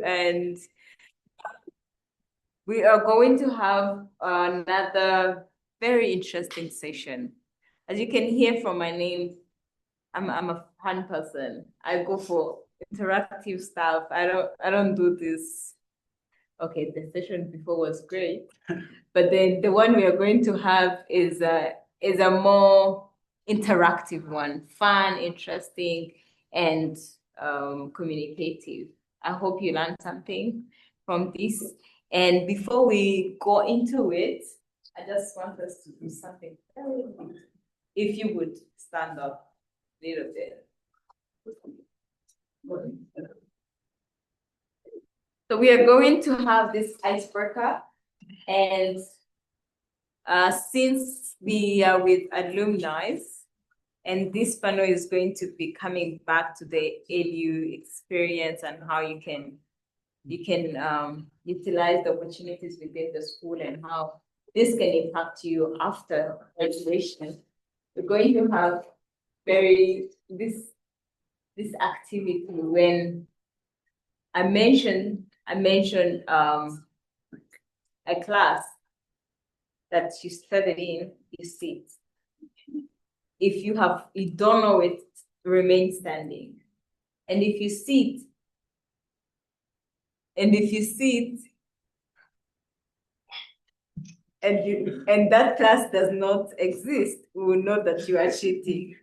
and we are going to have another very interesting session. As you can hear from my name, I'm a fun person. I go for interactive stuff. I don't do this. Okay, the session before was great, but then the one we are going to have is a more interactive one, fun, interesting, and communicative. I hope you learned something from this. And before we go into it, I just want us to do something very quick. If you would stand up a little bit. So we are going to have this icebreaker, and since we are with alumni, and this panel is going to be coming back to the EDU experience and how you can utilize the opportunities within the school and how this can impact you after graduation. We're going to have this activity when I mentioned a class that you studied in, you sit. If you don't know it, remain standing. And if you sit, and that class does not exist, we will know that you are cheating.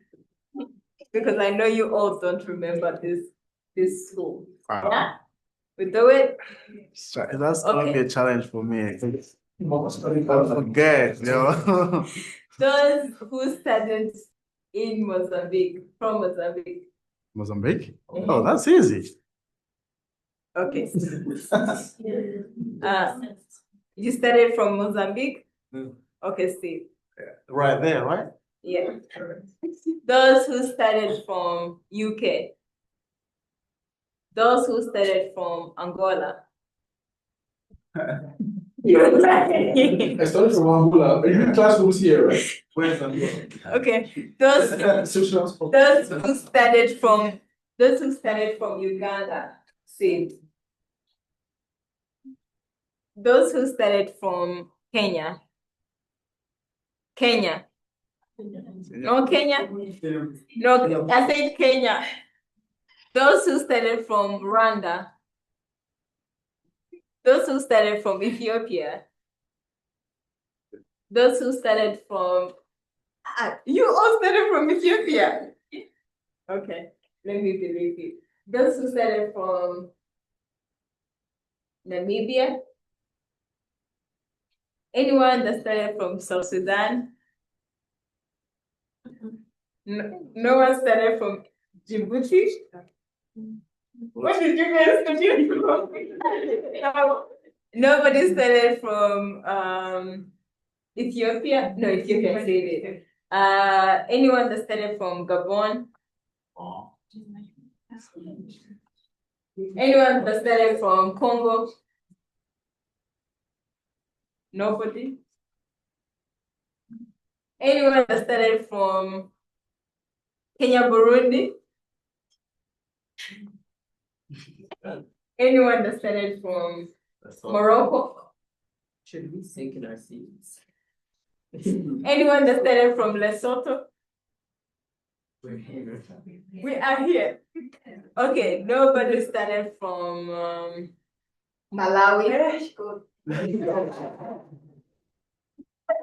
Because I know you all don't remember this school. Wow. Yeah? We do it? So that's gonna be a challenge for me. I forget, you know. Those who studied in Mozambique, from Mozambique. Mozambique? Oh, that's easy. Okay. You studied from Mozambique? Okay, Steve. Right there, right? Yeah. Those who studied from UK. Those who studied from Angola. I started from Angola. Are you in classrooms here, right? Where's Angola? Okay. Those who studied from Uganda. See. Those who studied from Kenya. Kenya. No, Kenya? No, I said Kenya. Those who studied from Rwanda. Those who studied from Ethiopia. Those who studied from... you all studied from Ethiopia. Okay, let me believe you. Those who studied from Namibia. Anyone that studied from South Sudan? No one studied from Djibouti? What did you guys study from? Nobody studied from Ethiopia? No, Ethiopia said it. Anyone that studied from Gabon? Anyone that studied from Congo? Nobody? Anyone that studied from Kenya, Burundi? Anyone that studied from Morocco? Should we sink in our seats? Anyone that studied from Lesotho? We're here. We are here. Okay, nobody studied from Malawi.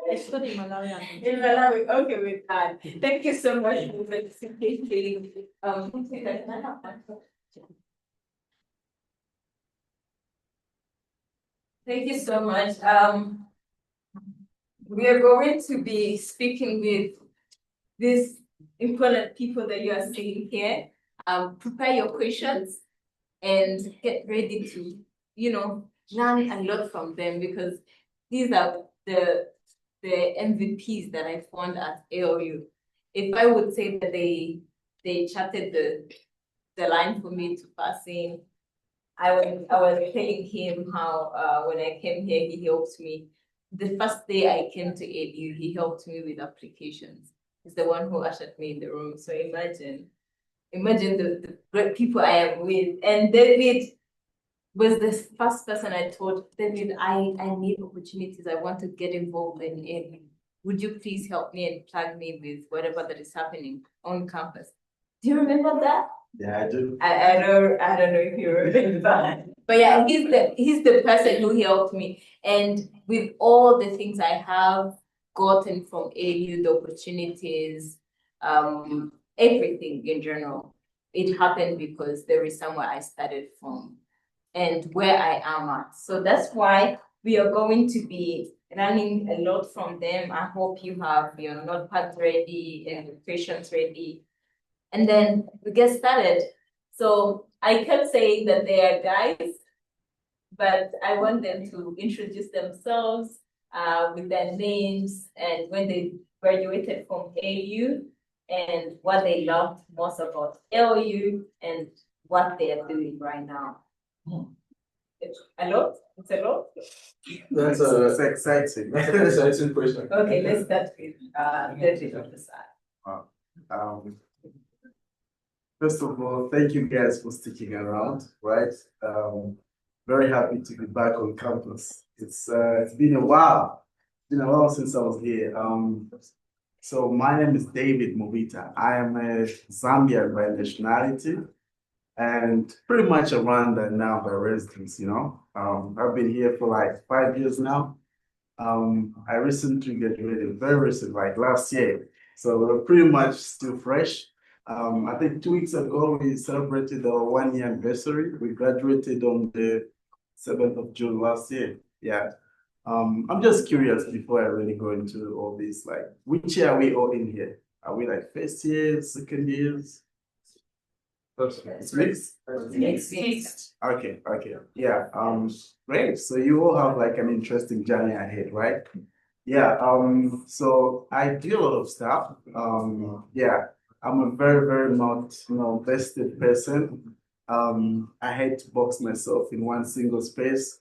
I studied in Malawi. In Malawi, okay, with that. Thank you so much for participating. Thank you so much. We are going to be speaking with these important people that you are seeing here. Prepare your questions and get ready to, learn a lot from them, because these are the MVPs that I found at AOU. If I would say that they chatted the line for me to pass in, I was telling him how when I came here, he helped me. The first day I came to ADU, he helped me with applications. He's the one who ushered me in the room. So imagine the great people I am with. And David was the first person I told, David, I need opportunities. I want to get involved in. Would you please help me and plug me with whatever that is happening on campus? Do you remember that? Yeah, I do. I don't know if you remember. But yeah, he's the person who helped me. And with all the things I have gotten from AU, the opportunities, everything in general, it happened because there is somewhere I started from and where I am at. So that's why we are going to be running a lot from them. I hope you have your notepads ready and your questions ready. And then we get started. So I kept saying that they are guys, but I want them to introduce themselves with their names and when they graduated from AU and what they loved most about LU and what they are doing right now. It's a lot. It's a lot. That's It's exciting. That's an exciting question. Okay, let's start with David on the side. First of all, thank you guys for sticking around, right? Very happy to be back on campus. It's been a while. It's been a while since I was here. So my name is David Movita. I am a Zambian by nationality and pretty much a Rwandan now by residence, you know. I've been here for like 5 years now. I recently graduated, very recent, like last year. So we're pretty much still fresh. I think 2 weeks ago, we celebrated our 1 year anniversary. We graduated on the 7th of June last year. Yeah. I'm just curious before I really go into all this, like, which year are we all in here? Are we like first years, second years? It's mixed? Mixed. Okay, yeah, great. So you all have like an interesting journey ahead, right? Yeah, so I do a lot of stuff. Yeah, I'm a very not, vested person. I hate to box myself in one single space.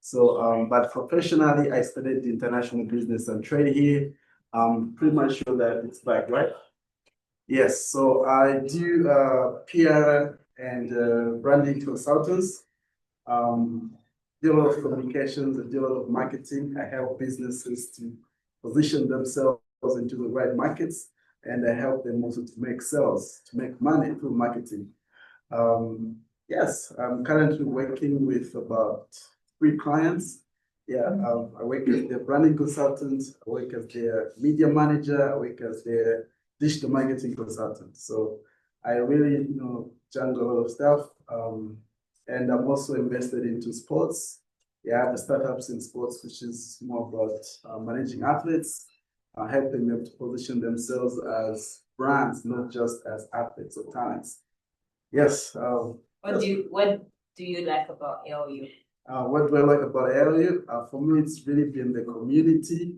So, but professionally, I studied international business and trade here. Pretty much sure that it's back, right? Yes, so I do PR and branding consultants. Do a lot of communications, I do a lot of marketing. I help businesses to position themselves into the right markets, and I help them also to make sales, to make money through marketing. Yes, I'm currently working with about 3 clients. Yeah, I work as their branding consultant, I work as their media manager, I work as their digital marketing consultant. So I really, jungle a lot of stuff. And I'm also invested into sports. Yeah, the startups in sports, which is more about managing athletes, helping them to position themselves as brands, not just as athletes or talents. Yes. What do you like about LU? What do I like about LU? For me, it's really been the community,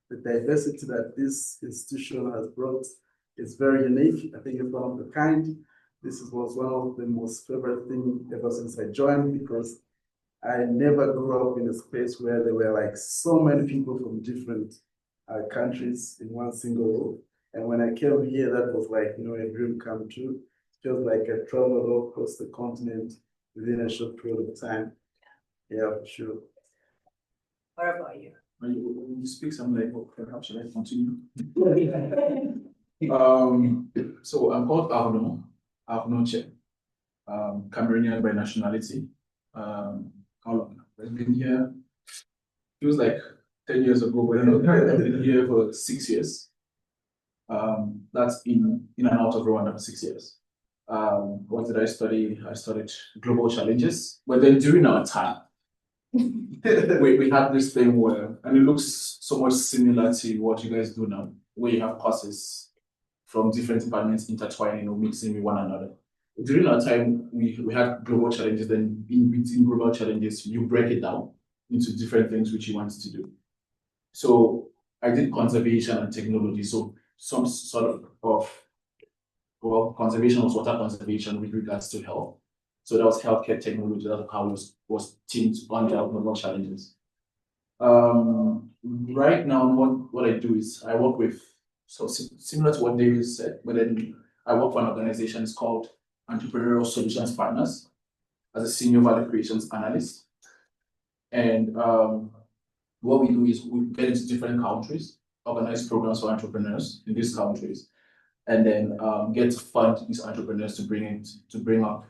the diversity that this institution has brought is very unique. I think it's one of a kind. This was one of the most favorite things ever since I joined, because I never grew up in a space where there were like so many people from different countries in one single room. And when I came here, that was like, a dream come true. It feels like I traveled all across the continent within a short period of time. Yeah, for sure. What about you? When you speak some language, perhaps should I continue? So I'm called Arno Che, Cameroonian by nationality. How long? I've been here, feels like 10 years ago, but I've been here for 6 years. That's in and out of Rwanda for 6 years. What did I study? I studied global challenges, but then during our time, we had this thing where, and it looks so much similar to what you guys do now, where you have courses from different departments intertwining, mixing with one another. During our time, we had global challenges, then in between global challenges, you break it down into different things which you wanted to do. So I did conservation and technology, so some sort of conservation was water conservation with regards to health. So that was healthcare technology, that's how it was teamed on the global challenges. Right now, what I do is I work with, so similar to what David said, but then I work for an organization, it's called Entrepreneurial Solutions Partners. as a senior value creations analyst. And what we do is we get into different countries, organize programs for entrepreneurs in these countries, and then get to fund these entrepreneurs to bring up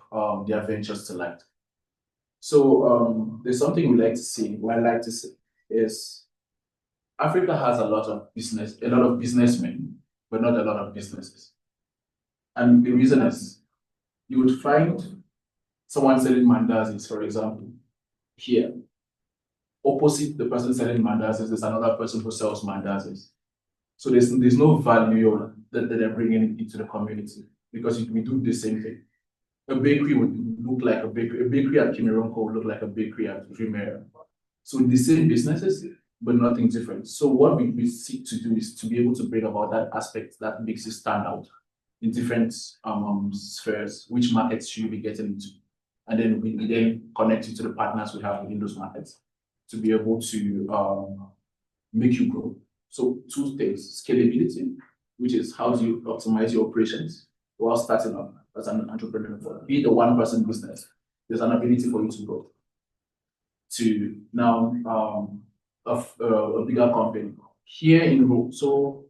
their ventures to light. So there's something we like to see. What I like to see is Africa has a lot of businessmen, but not a lot of businesses. And the reason is you would find someone selling mandazis, for example, here. Opposite the person selling mandazis, there's another person who sells mandazis. So there's no value that they're bringing into the community because we do the same thing. A bakery would look like a bakery. A bakery at Kimironko would look like a bakery at Primera. So the same businesses, but nothing different. So what we seek to do is to be able to bring about that aspect that makes it stand out in different spheres. Which markets should you be getting into? And then we then connect you to the partners we have within those markets to be able to make you grow. So two things: scalability, which is how do you optimize your operations while starting up as an entrepreneur. Be the one-person business, there's an ability for you to grow to now a bigger company. Here in Rome, so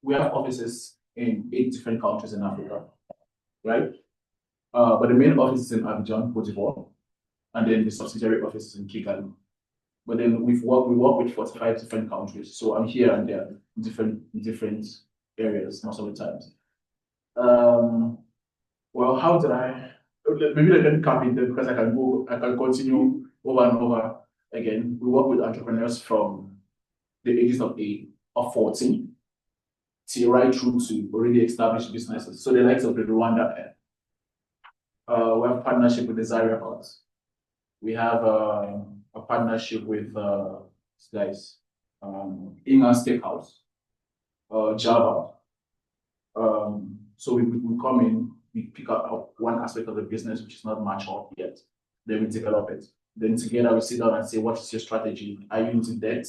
we have offices in 8 different countries in Africa, right? But the main office is in Abidjan, Cote d'Ivoire, and then the subsidiary office is in Kigali. But then we work with 45 different countries. So I'm here and there, different areas most of the times. Well, how did I? Maybe I can come in there because I can continue over and over again. We work with entrepreneurs from the ages of 14 till right through to already established businesses. So the likes of the Rwanda Air. We have partnership with the Zaria Arts. We have a partnership with guys, Inga Steakhouse, Java. So we come in, we pick up one aspect of the business which is not matured yet. Then we develop it. Then together we sit down and say, what is your strategy? Are you into debt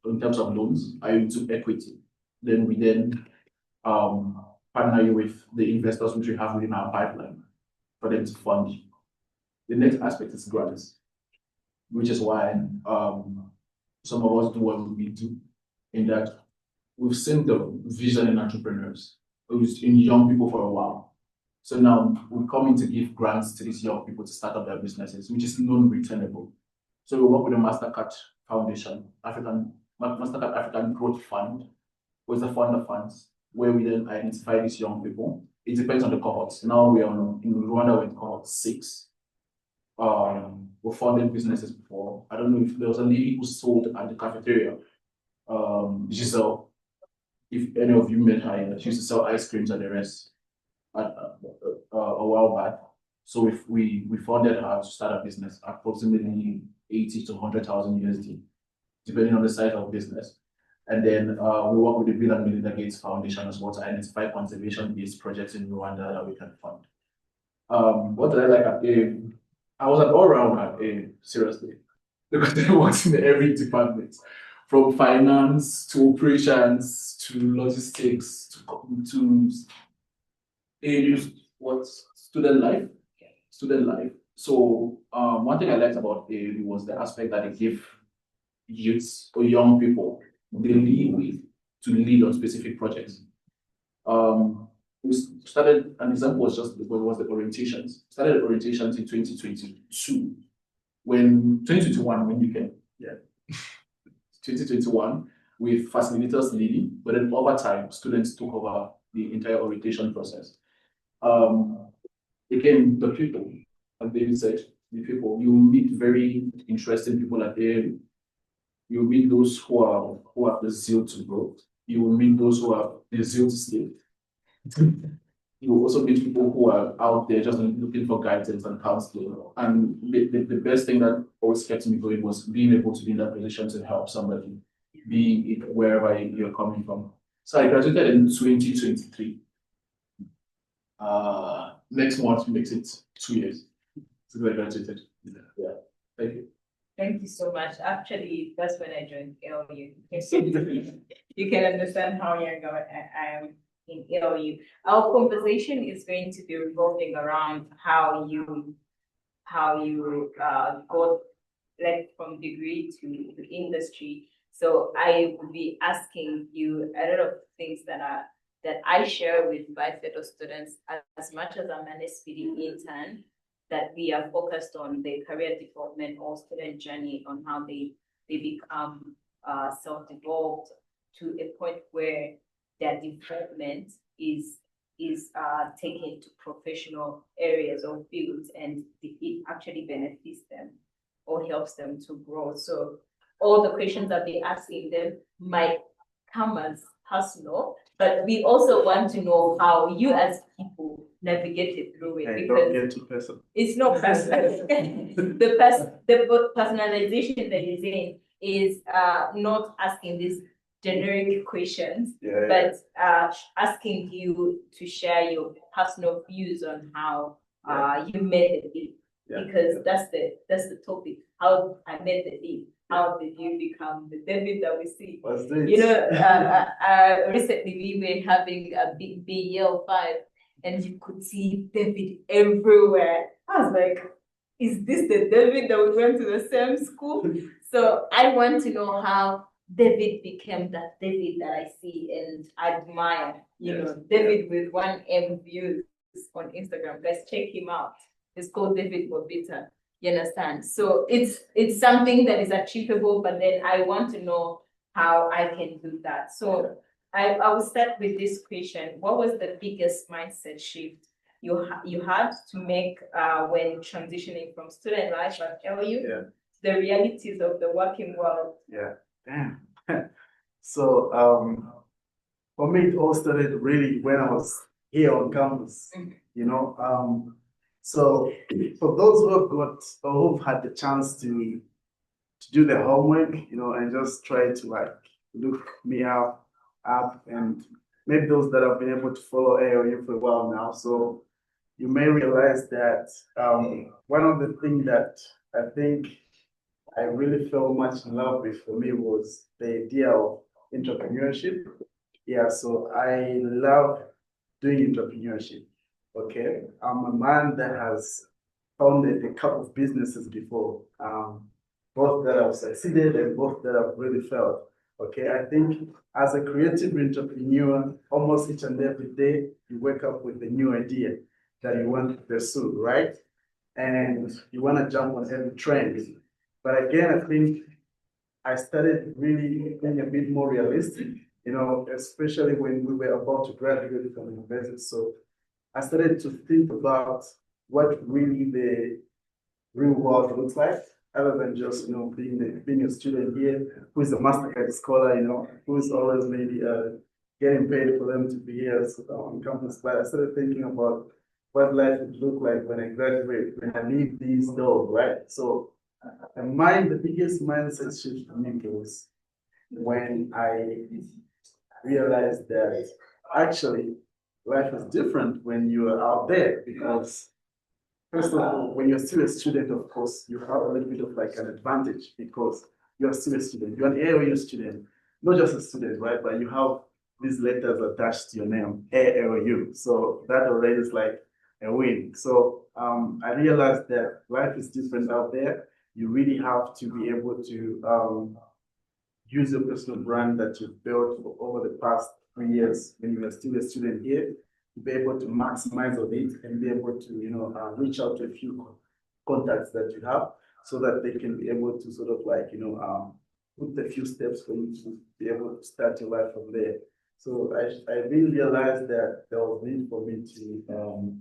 in terms of loans? Are you into equity? Then we partner you with the investors which we have within our pipeline for them to fund you. The next aspect is grants, which is why some of us do what we do, in that we've seen the vision in entrepreneurs, in young people for a while. So now we come in to give grants to these young people to start up their businesses, which is non-returnable. So we work with the MasterCard Foundation, MasterCard African Growth Fund, with a fund of funds, where we then identify these young people. It depends on the cohorts. Now we are in Rwanda with cohort 6. We funded businesses before. I don't know if there was a lady who sold at the cafeteria, Giselle. If any of you met her, she used to sell ice creams at the rest a while back. So if we funded her to start a business, approximately 80 to 100,000 USD, depending on the size of business. And then we work with the Bill and Melinda Gates Foundation as well to identify conservation-based projects in Rwanda that we can fund. What did I like at AIM? I was an all-rounder at AIM, seriously, because I worked in every department, from finance to operations to logistics to student life. Student life. So one thing I liked about AIM was the aspect that it gave youths or young people the leeway to lead on specific projects. We started, an example was the orientations. Started orientations in 2022, when 2021 when you came, 2021 with facilitators leading, but then over time students took over the entire orientation process. Again, the people, as David said, the people, you meet very interesting people at AIM. You will meet those who have the zeal to grow. You will meet those who have the zeal to stay. You will also meet people who are out there just looking for guidance and counseling. And the best thing that always kept me going was being able to be in that position to help somebody, be it wherever you're coming from. So I graduated in 2023. Next month makes it 2 years since I graduated. Yeah. Thank you. Thank you so much. Actually, that's when I joined ALU. You can understand how young I am in ALU. Our conversation is going to be revolving around how you how you got like from degree to industry. So I will be asking you a lot of things that I share with Bifellow students as much as I'm an SPD intern, that we are focused on the career development or student journey on how they become self-developed to a point where their development is taken to professional areas or fields, and it actually benefits them or helps them to grow. So all the questions that we're asking them might come as personal, but we also want to know how you as people navigated through it, Hey, because don't get too personal. it's not personal. The personalization that you're saying is not asking these generic questions, Yeah, but asking you to share your personal views on how you met the leap, yeah, because that's the topic. How I met the leap. How did you become the David that we see? What's this? You know, recently we were having a big BL5, and you could see David everywhere. I was like, is this the David that we went to the same school? So I want to know how David became that David that I see and admire. You know, David with 1M views on Instagram. Let's check him out. It's called David Bobita. You understand? So it's something that is achievable, but then I want to know how I can do that. So I will start with this question. What was the biggest mindset shift you had to make when transitioning from student life at LU to the realities of the working world? Yeah, damn. So for me, it all started really when I was here on campus. You know, so for those who have got or who've had the chance to do their homework, you know, and just try to like look me up, and maybe those that have been able to follow AOU for a while now. So you may realize that one of the things that I think I really fell much in love with for me was the idea of entrepreneurship. Yeah, so I love doing entrepreneurship. Okay, I'm a man that has founded a couple of businesses before, both that have succeeded and both that have really failed. Okay, I think as a creative entrepreneur, almost each and every day you wake up with a new idea that you want to pursue, right? And you want to jump on every trend. But again, I think I started really being a bit more realistic, you know, especially when we were about to graduate from university. So I started to think about what really the real world looks like, other than just, you know, being a student here who is a MasterCard scholar, you know, who is always maybe getting paid for them to be here on campus. But I started thinking about what life would look like when I graduate, when I leave these doors, right? So the biggest mindset shift for me was when I realized that actually life is different when you are out there, because first of all, when you're still a student, of course, you have a little bit of like an advantage because you're still a student. You're an AOU student, not just a student, right? But you have these letters attached to your name, AOU. So that already is like a win. So I realized that life is different out there. You really have to be able to use your personal brand that you've built over the past 3 years when you were still a student here, to be able to maximize on it and be able to, you know, reach out to a few contacts that you have so that they can be able to sort of like, you know, put a few steps for you to be able to start your life from there. So I really realized that there was need for me to,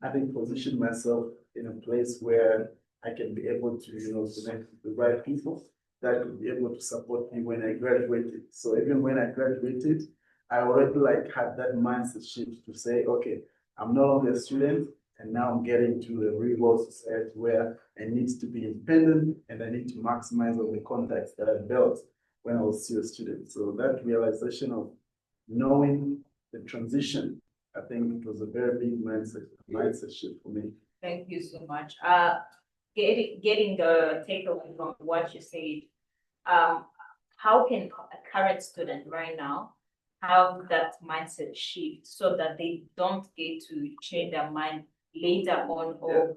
I think, position myself in a place where I can be able to, you know, connect with the right people that could be able to support me when I graduated. So even when I graduated, I already like had that mindset shift to say, okay, I'm no longer a student, and now I'm getting to a real world society where I need to be independent and I need to maximize on the contacts that I built when I was still a student. So that realization of knowing the transition, I think it was a very big mindset shift for me. Thank you so much. Getting the takeaway from what you said, how can a current student right now have that mindset shift so that they don't get to change their mind later on, or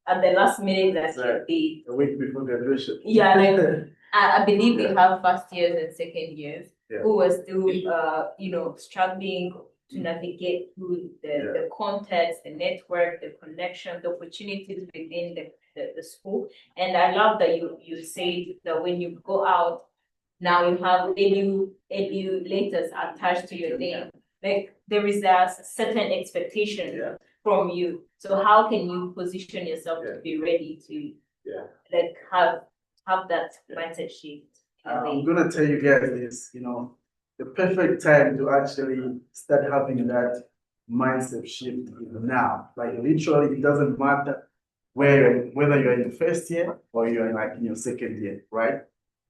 at the last minute that Exactly. A week before graduation. Yeah, like I believe we have first years and second years Yeah. who were still, struggling to navigate through the context, the network, the connection, the opportunities within the school. And I love that you said that when you go out, now you have emulators attached to your name. Like there is a certain expectation Yeah. from you. So how can you position yourself to be ready to like have that mindset shift? I'm gonna tell you guys this, the perfect time to actually start having that mindset shift is now. Like literally, it doesn't matter whether you're in the first year or you're like in your second year, right?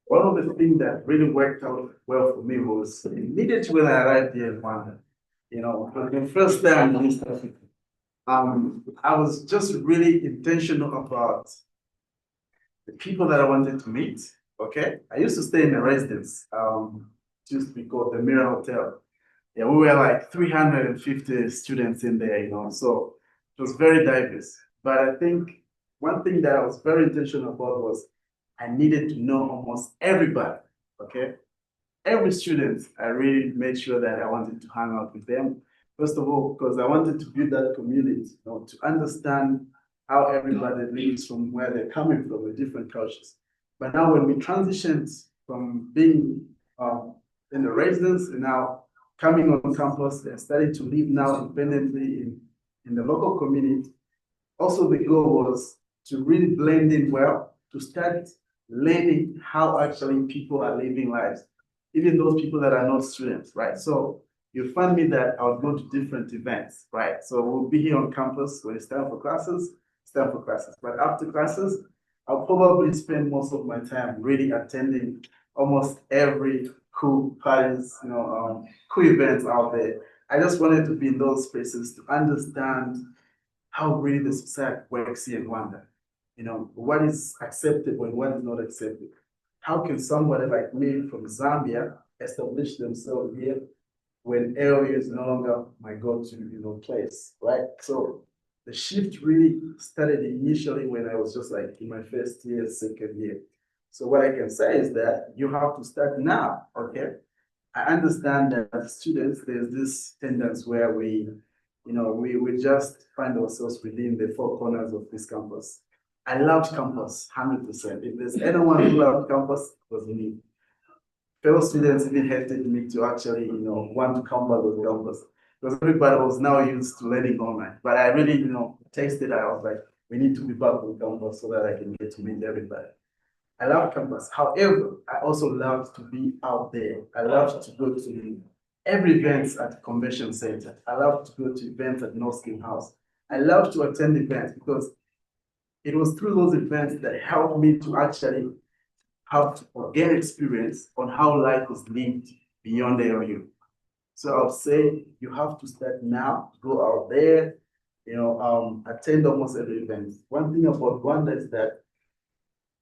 One of the things that really worked out well for me was immediately when I arrived here in London, for the first time in East Africa, I was just really intentional about the people that I wanted to meet. Okay, I used to stay in a residence, it used to be called the Mirror Hotel. Yeah, we were like 350 students in there, so it was very diverse. But I think one thing that I was very intentional about was I needed to know almost everybody. Okay, every student, I really made sure that I wanted to hang out with them. First of all, because I wanted to build that community, to understand how everybody lives from where they're coming from, the different cultures. But now when we transitioned from being in the residence and now coming on campus and starting to live now independently in the local community, also the goal was to really blend in well, to start learning how actually people are living lives, even those people that are not students, right? So you find me that I would go to different events, right? So we'll be here on campus when it's time for classes, it's time for classes. But after classes, I'll probably spend most of my time really attending almost every cool parties, cool events out there. I just wanted to be in those spaces to understand how really the society works here in Rwanda. What is acceptable and what is not acceptable. How can somebody like me from Zambia establish themselves here when area is no longer my go-to, place, right? So the shift really started initially when I was just like in my first year, second year. So what I can say is that you have to start now, okay? I understand that as students, there's this tendency where we just find ourselves within the four corners of this campus. I loved campus, 100%. If there's anyone who loved campus, it was me. Fellow students even hated me to actually, want to come back with campus because everybody was now used to learning online. But I really, tasted. I was like, we need to be back with campus so that I can get to meet everybody. I love campus. However, I also love to be out there. I love to go to every event at the convention center. I love to go to events at North King House. I love to attend events because it was through those events that helped me to actually have to gain experience on how life is lived beyond the LU. So I'll say you have to start now, go out there, attend almost every event. One thing about Rwanda is that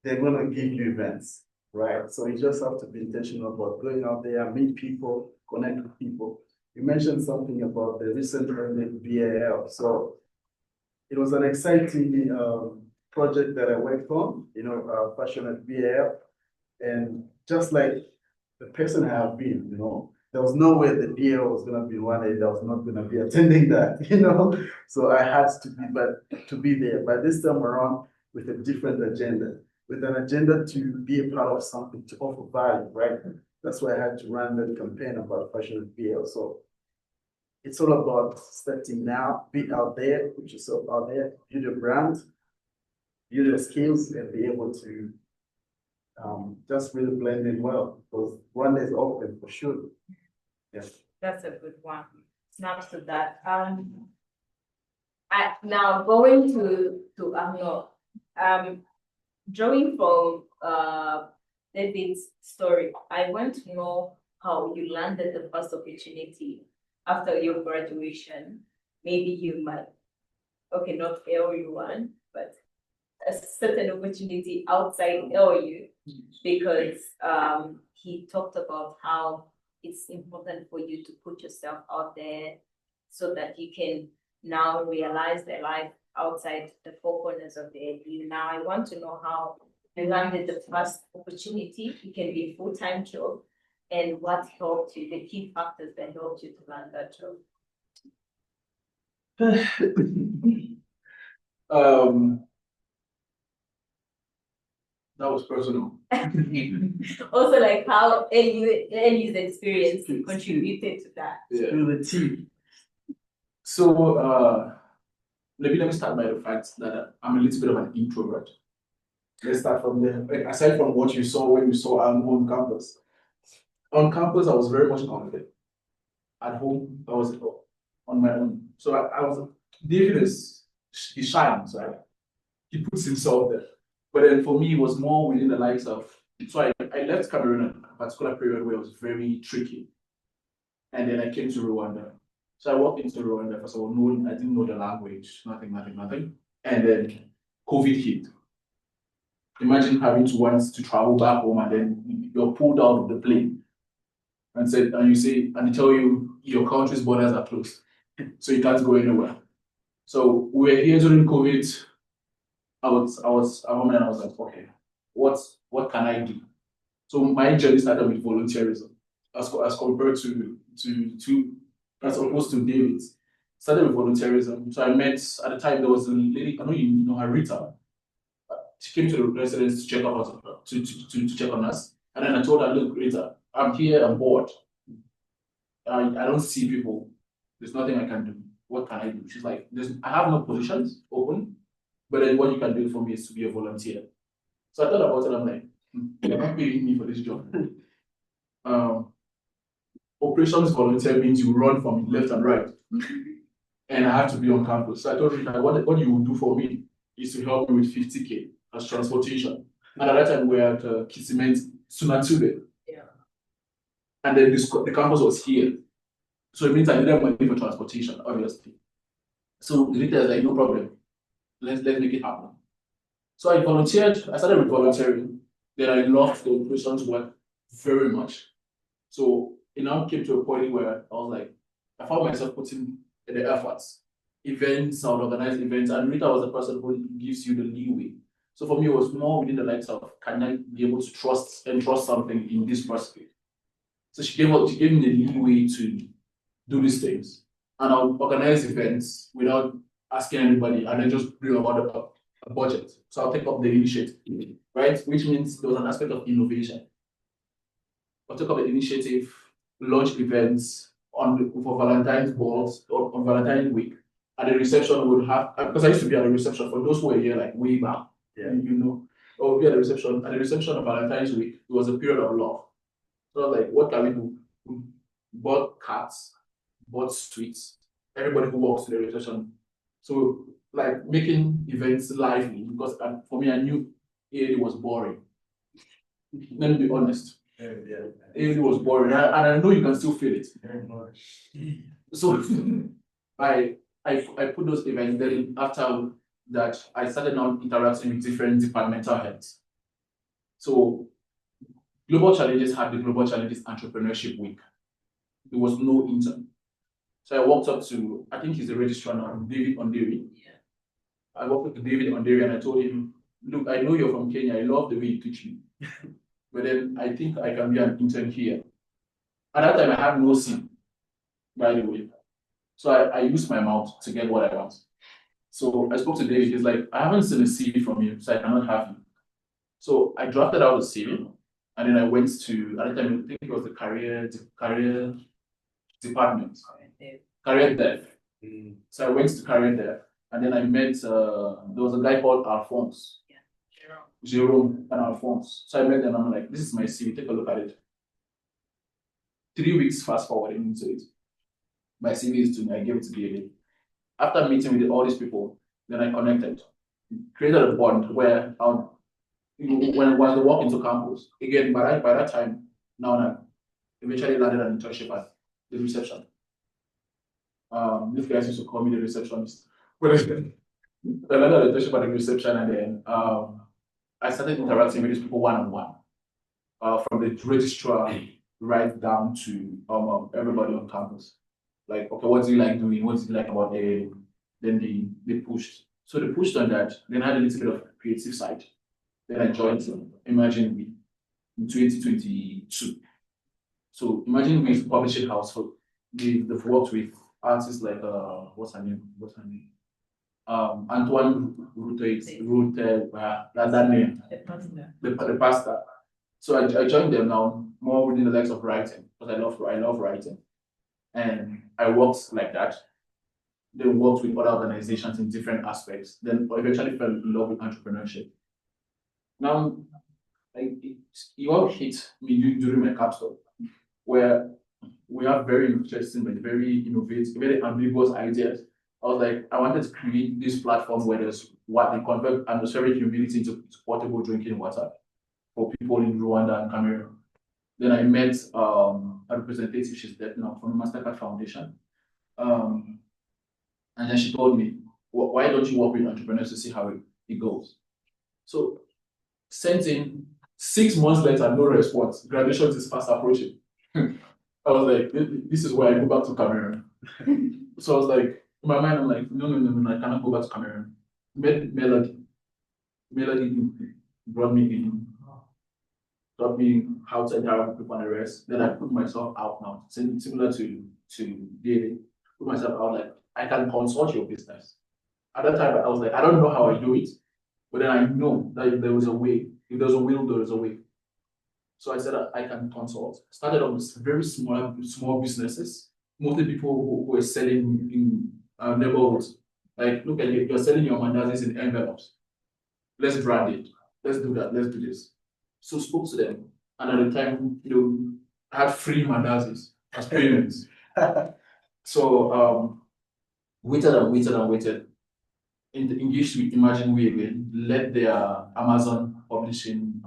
they're gonna give you events, right? So you just have to be intentional about going out there, meet people, connect with people. You mentioned something about the recent ended BAL. So it was an exciting project that I worked on, passionate BAL. And just like the person I have been, there was no way the BAL was gonna be one day that was not gonna be attending that, So I had to be there. But this time around with a different agenda, with an agenda to be a part of something, to offer value, right? That's why I had to run that campaign about passionate BL. So it's all about starting now, be out there, put yourself out there, build your brand, build your skills, and be able to just really blend in well because one day is open for sure. Yes. That's a good one. Snaps to that. Now going to Arno, drawing from David's story, I want to know how you landed the first opportunity after your graduation. Maybe you might, okay, not LU1, but a certain opportunity outside LU because he talked about how it's important for you to put yourself out there so that you can now realize the life outside the four corners of the ABU. Now, I want to know how you landed the first opportunity. It can be a full-time job, and what helped you, the key factors that helped you to land that job. That was personal. Also, like how Ellie's experience contributed to that. Yeah. Through the tea. So let me start by the fact that I'm a little bit of an introvert. Let's start from there. Like, aside from what you saw when you saw Arno on campus. On campus, I was very much confident. At home, I was on my own. So I was, David he shines, right? He puts himself there. But then for me, it was more within the likes of, so I left Cameroon at a particular period where it was very tricky. And then I came to Rwanda. So I walked into Rwanda, first of all, I didn't know the language, nothing. And then COVID hit. Imagine having to want to travel back home and then you're pulled out of the plane and they tell you your country's borders are closed. So you can't go anywhere. So we were here during COVID. I was at home and I was like, okay, what can I do? So my journey started with volunteerism as compared to as opposed to David's. Started with volunteerism. So I met, at the time there was a lady, I know you know her, Rita. She came to the residence to check up on to check on us. And then I told her, look, Rita, I'm here, I'm bored. I don't see people. There's nothing I can do. What can I do? She's like, I have no positions open, but then what you can do for me is to be a volunteer. So I thought about it, I'm like, you're not paying me for this job. Operations volunteer means you run from left and right. And I have to be on campus. So I told her, what you will do for me is to help me with 50K as transportation. And at that time, we were at Kisiment, Sunatube. Yeah. And then the campus was here. So it means I needed money for transportation, obviously. So the leader was like, no problem. Let's make it happen. So I volunteered. I started with volunteering. Then I loved the operations work very much. So it now came to a point where I was like, I found myself putting in the efforts. Events, I would organize events, and Rita was the person who gives you the leeway. So for me, it was more within the likes of, can I be able to trust something in this person? So she gave me the leeway to do these things. And I'll organize events without asking anybody, and then just bring about a budget. So I'll take up the initiative, right? Which means there was an aspect of innovation. I'll take up the initiative, launch events for Valentine's balls or on Valentine's week. And the reception would have, because I used to be at the reception for those who were here like way back, you know, I would be at the reception. At the reception of Valentine's week, it was a period of love. So I was like, what can we do? We bought cards, bought sweets, everybody who walks to the reception. So like making events lively, because for me, I knew AAD was boring. Let me be honest. AAD was boring, and I know you can still feel it. So I put those events. Then after that, I started now interacting with different departmental heads. So Global Challenges had the Global Challenges Entrepreneurship Week. There was no intern. So I walked up to, I think he's the registrar now, David Onderi. Yeah. I walked up to David Onderi and I told him, look, I know you're from Kenya. I love the way you teach me. But then I think I can be an intern here. At that time, I had no CV, by the way. So I used my mouth to get what I want. So I spoke to David. He's like, I haven't seen a CV from you, so I cannot have you. So I drafted out a CV, and then I went to, at the time, I think it was the career department, career dev. So I went to career dev, and then I met, there was a guy called Alphonse. Jerome and Alphonse. So I met them and I'm like, this is my CV, take a look at it. 3 weeks fast forwarding into it. My CV is to me, I gave it to David. After meeting with all these people, then I connected, created a bond where when they walk into campus, again, by that time, now I eventually landed an internship at the reception. These guys used to call me the receptionist. But I landed an internship at the reception, and then I started interacting with these people one-on-one, from the registrar right down to everybody on campus. Like, okay, what do you like doing? What do you like about it? Then they pushed So they pushed on that, then I had a little bit of creative side. Then I joined Imagine We in 2022. So Imagine We is a publishing house. So they've worked with artists like what's her name? Antoine Rute, that name, the pastor. So I joined them now more within the likes of writing because I love writing, and I worked like that. They worked with other organizations in different aspects. Then I eventually fell in love with entrepreneurship. Now, it all hit me during my capstone, where we have very interesting but very innovative, very ambiguous ideas. I was like, I wanted to create this platform where there's what they convert atmospheric humidity into portable drinking water for people in Rwanda and Cameroon. Then I met a representative, she's dead now, from the Mastercard Foundation. And then she told me, why don't you work with entrepreneurs to see how it goes? So, sent in 6 months later, no response. Graduation is fast approaching. I was like, this is where I go back to Cameroon. So I was like, in my mind, I'm like, no, I cannot go back to Cameroon. Met Melody. Melody brought me in, taught me how to interact with people and the rest. Then I put myself out now, similar to David. Put myself out like, I can consult your business. At that time, I was like, I don't know how I do it, but then I know that if there was a way, if there's a will, there is a way. So I said I can consult. Started on very small businesses, mostly people who were selling in neighborhoods. Like, look at it, you're selling your mandazis in envelopes. Let's brand it. Let's do that. Let's do this. So spoke to them, and at the time, I had free mandazis as payments. So waited. Engaged with Imagine We again, led their Amazon publishing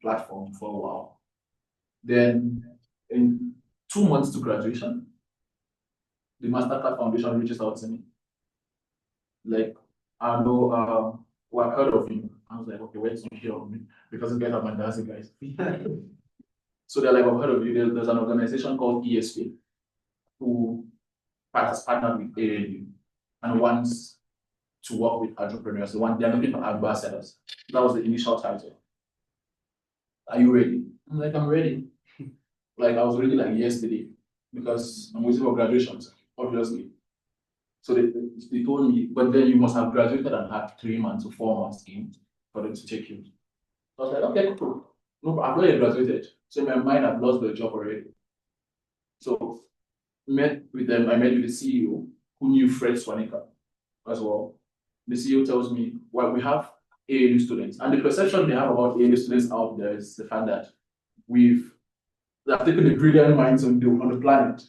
platform for a while. Then, in 2 months to graduation, the Mastercard Foundation reaches out to me. Like, I know, well, I've heard of you. I was like, okay, where did you hear of me? Because you guys are fantastic guys. So they're like, I've heard of you. There's an organization called ESP who has partnered with AAU and wants to work with entrepreneurs. They're looking for ambassadors. That was the initial title. Are you ready? I'm like, I'm ready. Like, I was ready like yesterday because I'm waiting for graduation, obviously. So they told me, but then you must have graduated and had 3 months or 4 months in for them to take you. So I was like, okay, cool. No, I've already graduated. So in my mind, I've lost the job already. So met with them. I met with the CEO who knew Fred Swanika as well. The CEO tells me, well, we have AAU students. And the perception they have about AAU students out there is the fact that they've taken the brilliant minds on the planet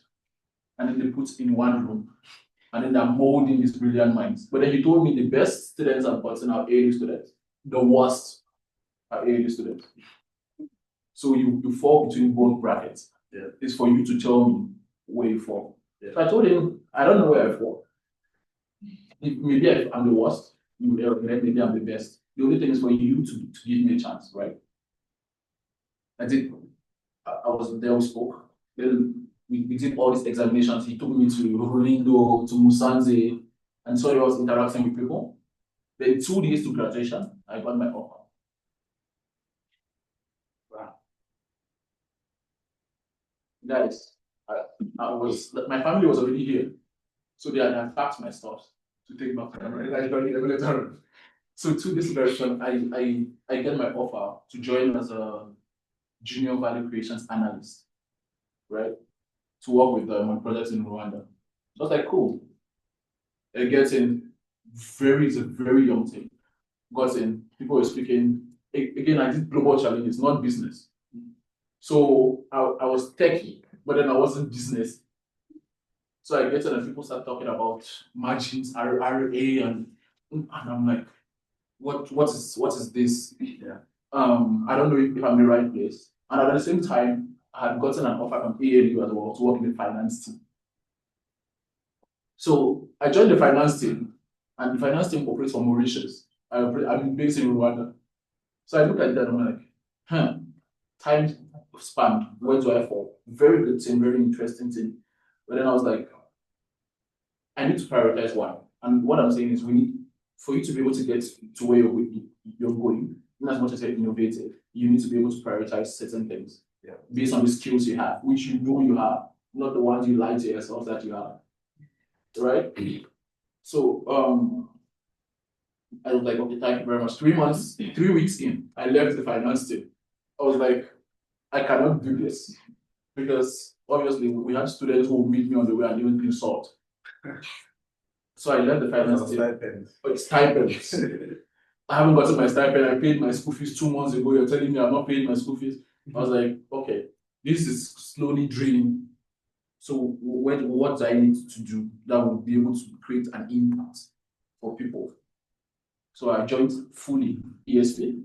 and then they put in one room and then they're molding these brilliant minds. But then he told me the best students I've gotten are AAU students. The worst are AAU students. So you fall between both brackets. Yeah. It's for you to tell me where you fall. Yeah. So I told him, I don't know where I fall. Maybe I'm the worst, maybe I'm the best. The only thing is for you to give me a chance, right? I was there, we spoke. Then we did all these examinations. He took me to Rulindo, to Musanze, and so I was interacting with people. Then 2 days to graduation, I got my offer. Wow. Guys, my family was already here. So they had packed my stuff to take back to them. So 2 days later, I get my offer to join as a junior value creations analyst, right? To work with them on projects in Rwanda. So I was like, cool. I get in, it's a very young team. Got in, people were speaking. Again, I did global challenges, not business. So I was techie, but then I wasn't business. So I get in and people start talking about margins, RA, and I'm like, what is this? Yeah. I don't know if I'm in the right place. And at the same time, I had gotten an offer from AAU as well to work in the finance team. So I joined the finance team, and the finance team operates from Mauritius. I'm based in Rwanda. So I look at that and I'm like, time span, where do I fall? Very good team, very interesting team. But then I was like, I need to prioritize one. And what I'm saying is we need for you to be able to get to where you're going, in as much as you're innovative, you need to be able to prioritize certain things based on the skills you have, which you know you have, not the ones you lie to yourself that you have. Right? So I was like, okay, thank you very much. 3 weeks in, I left the finance team. I was like, I cannot do this because obviously we had students who would meet me on the way and even insult. So I left the finance team. But stipends. I haven't gotten my stipend. I paid my school fees 2 months ago. You're telling me I'm not paying my school fees. I was like, okay, this is slowly draining. So what do I need to do that will be able to create an impact for people? So I joined fully ESP.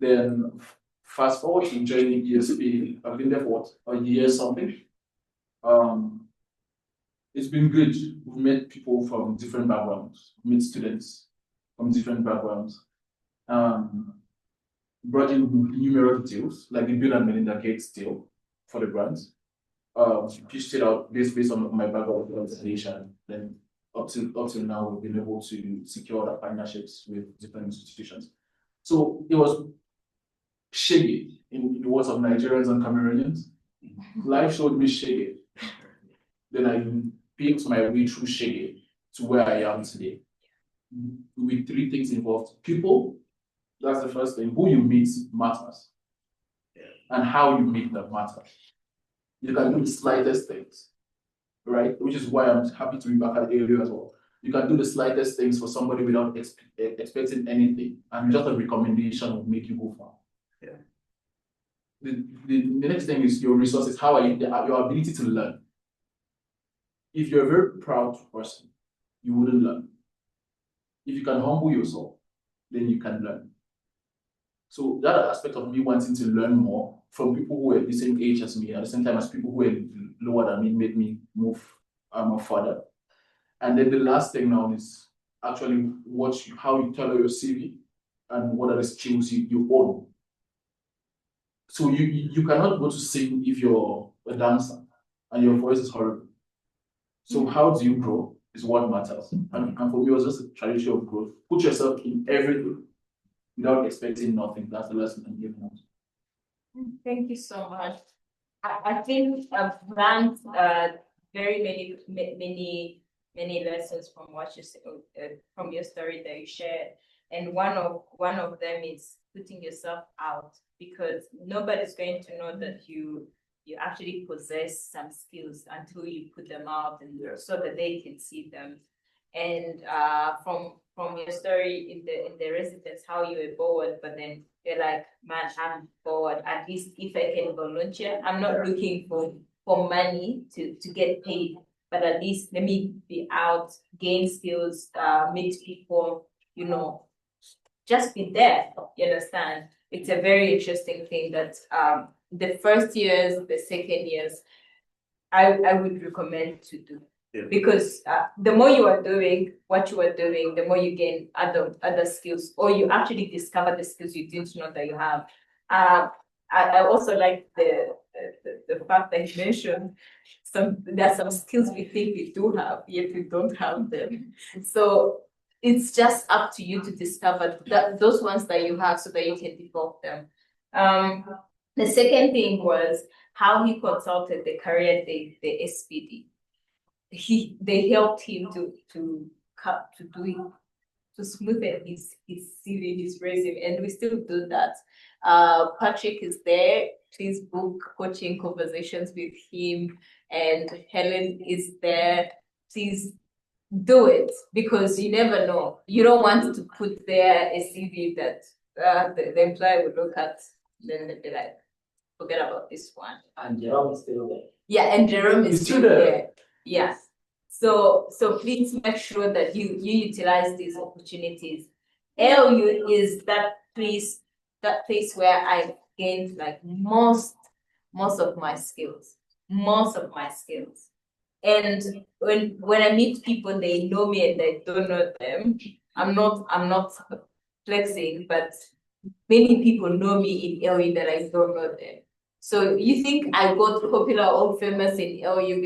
Then fast forward to joining ESP, I've been there for what, a year something. It's been good. We've met people from different backgrounds, met students from different backgrounds. Brought in numerous deals, like the Bill and Melinda Gates deal for the grants. Pitched it out based on my background in organization. Then up till now, we've been able to secure the partnerships with different institutions. So it was shaggy in the words of Nigerians and Cameroonians. Life showed me shaggy. Then I picked my way through shaggy to where I am today. With 3 things involved: people, that's the first thing. Who you meet matters, and how you meet them matters. You can do the slightest things, right? Which is why I'm happy to be back at ALU as well. You can do the slightest things for somebody without expecting anything, and just a recommendation will make you go far. Yeah. The next thing is your resources. How are you? Your ability to learn. If you're a very proud person, you wouldn't learn. If you can humble yourself, then you can learn. So that aspect of me wanting to learn more from people who were the same age as me, at the same time as people who were lower than me, made me move further. And then the last thing now is actually how you tailor your CV and what are the skills you own. So you cannot go to sing if you're a dancer and your voice is horrible. So how do you grow is what matters. And for me, it was just a tradition of growth. Put yourself in everything without expecting nothing. That's the lesson I'm giving out. Thank you so much. I think I've learned very many lessons from what you said, from your story that you shared. And one of them is putting yourself out, because nobody's going to know that you actually possess some skills until you put them out and so that they can see them. And from your story in the residence, how you were bored, but then you're like, man, I'm bored. At least if I can volunteer, I'm not looking for money to get paid, but at least let me be out, gain skills, meet people, just be there. You understand? It's a very interesting thing that the first years, the second years, I would recommend to do. Yeah. Because the more you are doing what you are doing, the more you gain other skills, or you actually discover the skills you didn't know that you have. I also like the fact that you mentioned there are some skills we think we do have, yet we don't have them. So it's just up to you to discover those ones that you have so that you can develop them. The second thing was how he consulted the career, the SPD. They helped him to smoothen his CV, his resume, and we still do that. Patrick is there. Please book coaching conversations with him, and Helen is there. Please do it, because you never know. You don't want to put there a CV that the employer would look at, then they'd be like, forget about this one. And Jerome is still there. Yeah, and Jerome is still there. Yeah. So please make sure that you utilize these opportunities. ALU is that place where I gained like most of my skills. And when I meet people, they know me and I don't know them. I'm not flexing, but many people know me in LU that I don't know them. So you think I got popular or famous in LU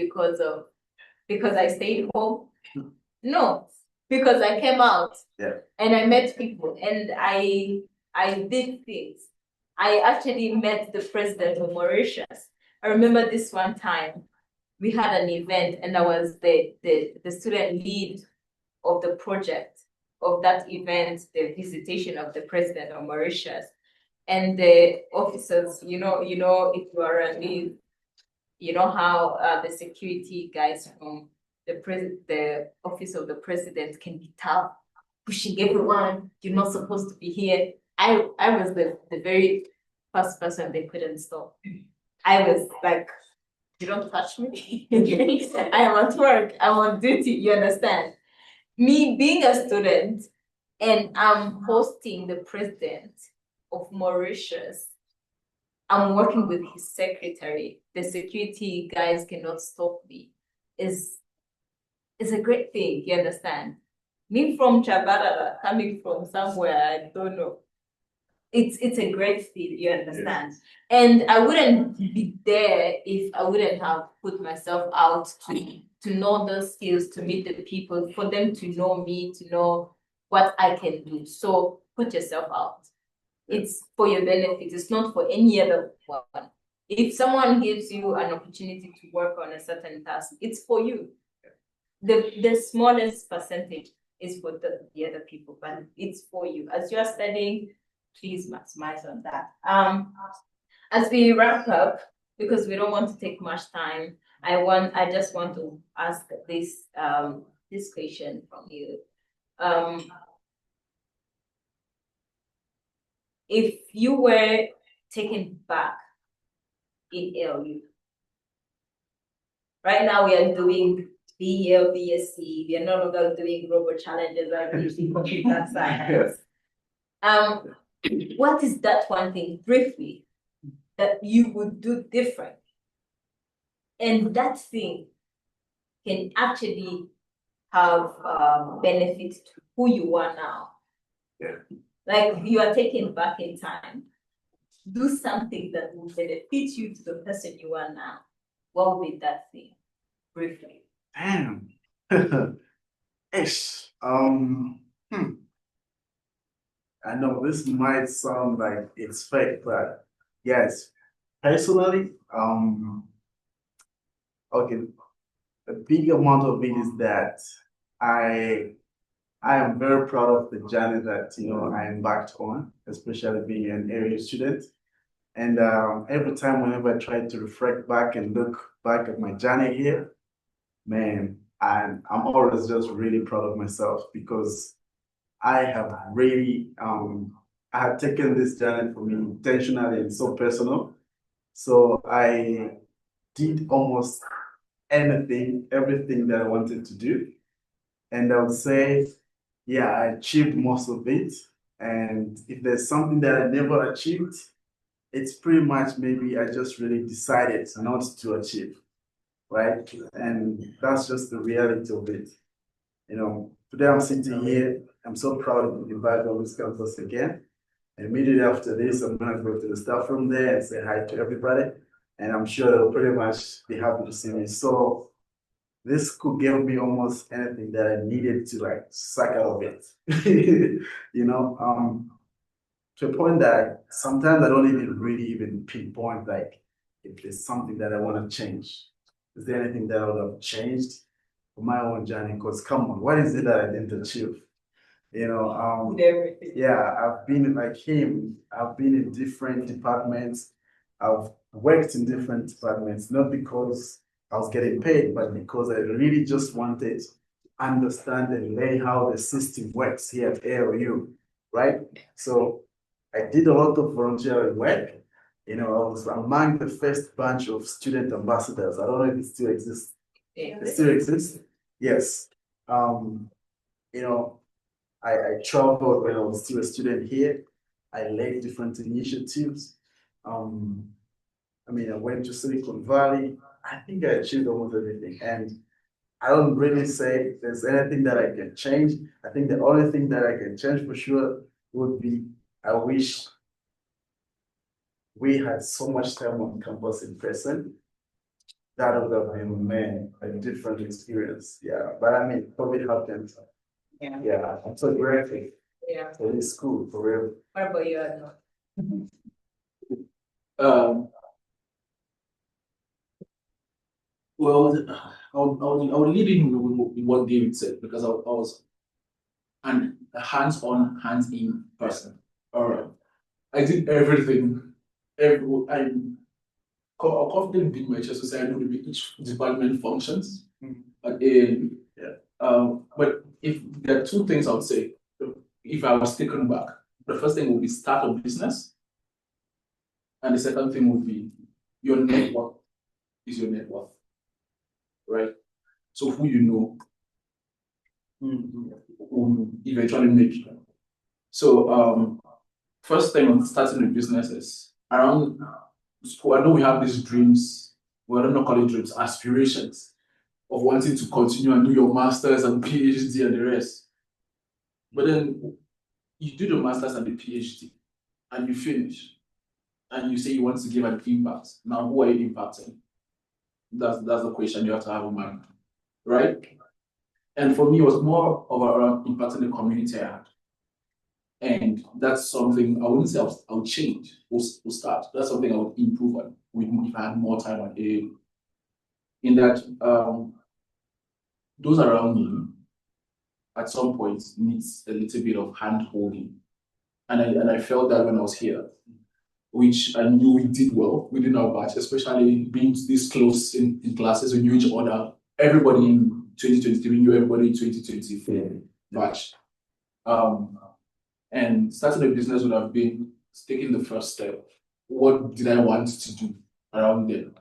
because I stayed home? No, because I came out. Yeah. And I met people and I did things. I actually met the president of Mauritius. I remember this one time we had an event and I was the student lead of the project of that event, the visitation of the president of Mauritius. And the officers, if you are a lead, you know how the security guys from the office of the president can be tough, pushing everyone, you're not supposed to be here. I was the very first person they couldn't stop. I was like, you don't touch me. I am at work, I'm on duty, you understand? Me being a student and I'm hosting the president of Mauritius. I'm working with his secretary. The security guys cannot stop me. Is a great thing, you understand? Me from Chabarara, coming from somewhere I don't know. It's a great thing, you understand? And I wouldn't be there if I wouldn't have put myself out to know those skills, to meet the people, for them to know me, to know what I can do. So put yourself out. It's for your benefit. It's not for any other one. If someone gives you an opportunity to work on a certain task, it's for you. The smallest percentage is for the other people, but it's for you. As you're studying, please maximize on that. As we wrap up, because we don't want to take much time, I just want to ask this question from you. If you were taken back in ALU, right now we are doing BEL, BSc, we are no longer doing global challenges or PhD computer science. What is that one thing, briefly, that you would do different? And that thing can actually have benefit to who you are now. Yeah. Like you are taken back in time. Do something that will benefit you to the person you are now. What would be that thing, briefly? Damn. Ish. I know this might sound like it's fake, but yes, personally, okay, a big amount of it is that I I am very proud of the journey that I embarked on, especially being an area student. And every time, whenever I try to reflect back and look back at my journey here, man, I'm always just really proud of myself because I have really I have taken this journey for me intentionally and so personal. So I did almost everything that I wanted to do. And I would say, yeah, I achieved most of it. And if there's something that I never achieved, it's pretty much maybe I just really decided not to achieve, right? And that's just the reality of it. Today I'm sitting here, I'm so proud to be invited on this campus again. And immediately after this, I'm gonna go to the staff room there and say hi to everybody. And I'm sure they'll pretty much be happy to see me. So this could give me almost anything that I needed to like suck out of it. To a point that sometimes I don't even really pinpoint like if there's something that I want to change. Is there anything that I would have changed for my own journey? Because come on, what is it that I didn't achieve? Yeah, I've been like him, I've been in different departments, I've worked in different departments, not because I was getting paid, but because I really just wanted to understand and learn how the system works here at ALU, right? So I did a lot of volunteering work. I was among the first bunch of student ambassadors. I don't know if it still exists. It still exists. Yes. I traveled when I was still a student here. I led different initiatives. I went to Silicon Valley. I think I achieved almost everything. And I don't really say there's anything that I can change. I think the only thing that I can change for sure would be I wish we had so much time on campus in person. That would have been, man, a different experience. Yeah, but COVID happened. Yeah. Yeah, I'm so grateful. Yeah. So it's cool for real. What about you, Arno? Um, well, I'll lead in with what David said because I was a hands-on, hands-in person. I did everything. I'm confident in my chest to say I know the way each department functions. Mhm. Yeah. But if there are two things I would say, if I was taken back, the first thing would be start a business, and the second thing would be your network is your net worth, right? So who you know will eventually make you. So first thing on starting a business is around school. I know we have these dreams, well, I don't know call it dreams, aspirations of wanting to continue and do your masters and PhD and the rest. But then you do the masters and the PhD and you finish and you say you want to give an impact. Now, who are you impacting? That's the question you have to have in mind, right? And for me, it was more of around impacting the community I had. And that's something I wouldn't say I would change or start. That's something I would improve on if I had more time on it. In that those around me at some point needs a little bit of hand holding. And I felt that when I was here, which I knew we did well within our batch, especially being this close in classes, we knew each other. Everybody in 2023 knew everybody in 2024 batch. And starting a business would have been taking the first step. What did I want to do around then,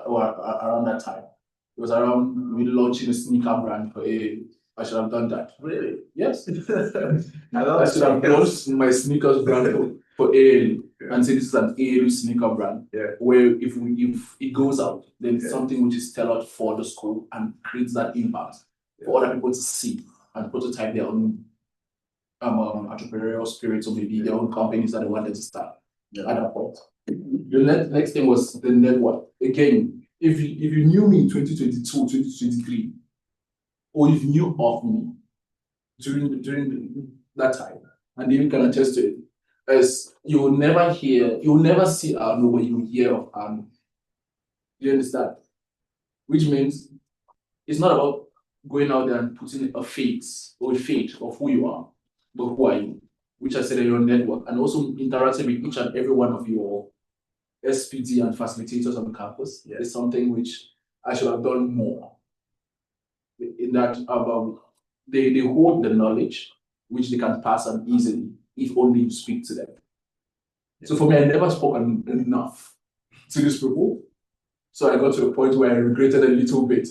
or around that time? It was around me launching a sneaker brand for a. I should have done that. Really? Yes. I I should have launched my sneakers brand for ALU and say this is an ALU sneaker brand. Yeah. Where if it goes out, then it's Yeah. something which is tailored for the school and creates that impact for other people to see and prototype their own entrepreneurial spirit or maybe their own companies that they wanted to start at that point. The next thing was the network. Again, if you knew me in 2022, 2023, or if you knew of me during that time, and even can attest to it, as you will never see Arno when you hear of Arno. You understand? Which means it's not about going out there and putting a face or a fate of who you are, but who are you? Which I said in your network, and also interacting with each and every one of your SPD and facilitators on campus is something which I should have done more. In that they hold the knowledge which they can pass on easily if only you speak to them. So for me, I never spoke enough to these people. So I got to the point where I regretted a little bit,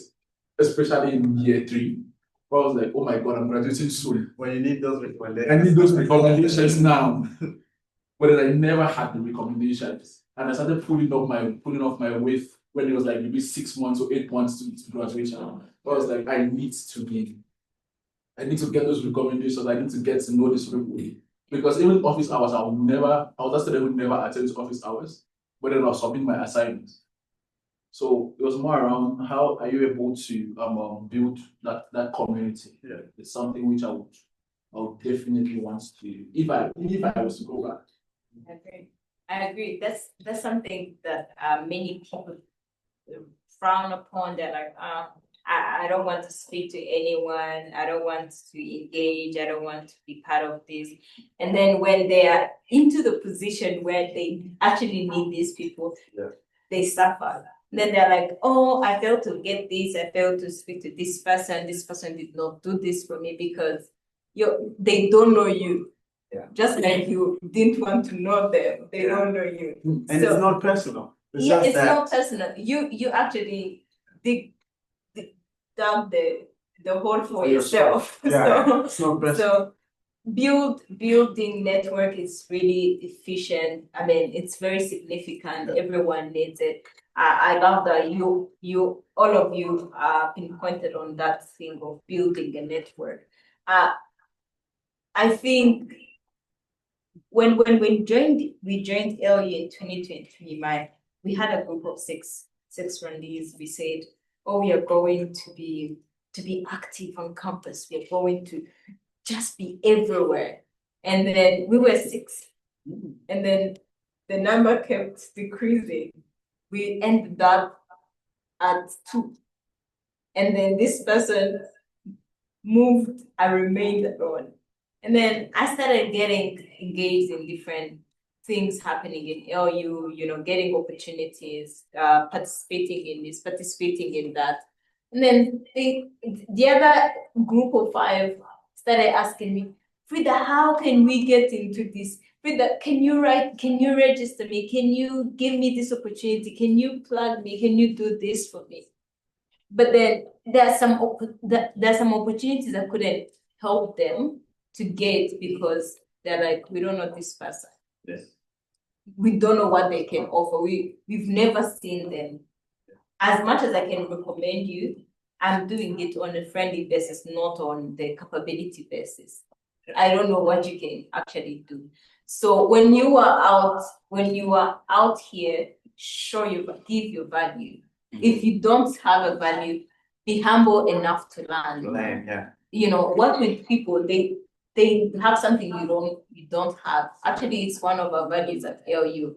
especially in year 3. I was like, oh my God, I'm graduating soon. When you need those recommendations. I need those recommendations now. But then I never had the recommendations. And I started pulling off my weight when it was like maybe 6 months or 8 months to graduation. I was like, I need to get those recommendations. I need to get to know this people. Because even office hours, I would never attend to office hours, but then I'll submit my assignments. So it was more around how are you able to build that community. Yeah. It's something which I would definitely want to do if I was to go back. I agree. That's something that many people frown upon. They're like, I don't want to speak to anyone. I don't want to engage. I don't want to be part of this. And then when they are into the position where they actually need these people, they suffer. Then they're like, oh, I failed to get this. I failed to speak to this person. This person did not do this for me because they don't know you. Yeah. Just like you didn't want to know them, they don't know you. And it's not personal. It's not personal. You actually dig down the hole for yourself. Yeah, it's not personal. So building network is really efficient. I mean, it's very significant. Everyone needs it. I love that all of you pinpointed on that thing of building a network. I think when we joined early in 2023, we had a group of six friendlies. We said, oh, we are going to be active on campus. We are going to just be everywhere. And then we were 6. And then the number kept decreasing. We ended up at 2. And then this person moved, I remained alone. And then I started getting engaged in different things happening in LU, getting opportunities, participating in this, participating in that. And then the other group of 5 started asking me, Frida, how can we get into this? Frida, can you register me? Can you give me this opportunity? Can you plug me? Can you do this for me? But then there's some opportunities I couldn't help them to get because they're like, we don't know this person. Yes. We don't know what they can offer. We've never seen them. As much as I can recommend you, I'm doing it on a friendly basis, not on the capability basis. I don't know what you can actually do. So when you are out here, give your value. If you don't have a value, be humble enough to learn. Yeah. Work with people. They have something you don't have. Actually, it's one of our values at LU.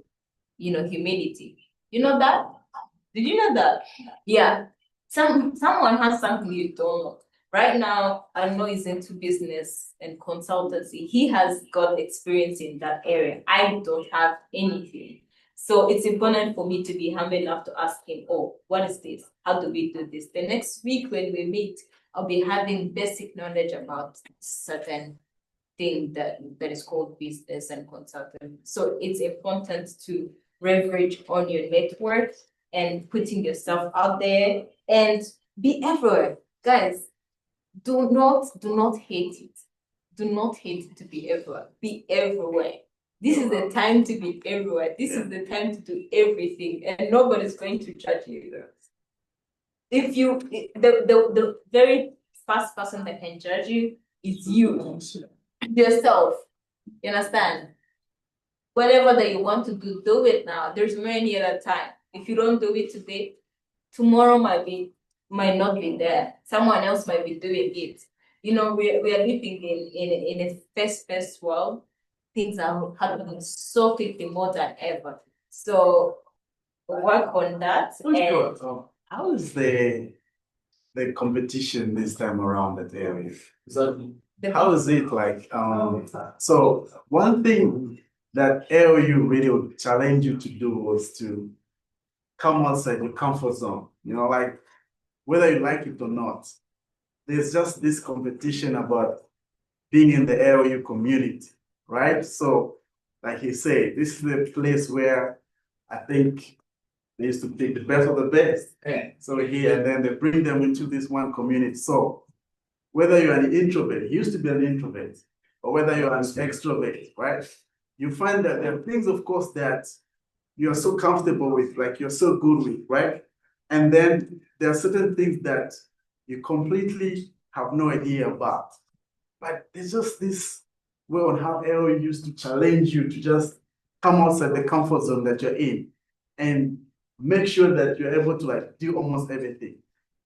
Humility. You know that? Did you know that? Yeah. Someone has something you don't know. Right now, I know he's into business and consultancy. He has got experience in that area. I don't have anything. So it's important for me to be humble enough to ask him, oh, what is this? How do we do this? The next week when we meet, I'll be having basic knowledge about certain thing that is called business and consulting. So it's important to leverage on your network and putting yourself out there and be everywhere. Guys, do not hate it. Do not hate it to be everywhere. Be everywhere. This is the time to be everywhere. This is the time to do everything, and nobody's going to judge you. If you, the very first person that can judge you is you, yourself. You understand? Whatever that you want to do it now. There's many other time. If you don't do it today, tomorrow might not be there. Someone else might be doing it. We are living in a fast world. Things are happening so quickly, more than ever. So work on that. How is the competition this time around at area? How is it like? So one thing that AOU really would challenge you to do was to come outside your comfort zone. Like whether you like it or not, there's just this competition about being in the AOU community, right? So, like he said, this is the place where I think they used to pick the best of the best. Yeah. So here, and then they bring them into this one community. So whether you're an introvert, you used to be an introvert, or whether you're an extrovert, right? You find that there are things, of course, that you're so comfortable with, like you're so good with, right? And then there are certain things that you completely have no idea about. But there's just this way on how AOU used to challenge you to just come outside the comfort zone that you're in and make sure that you're able to do almost everything.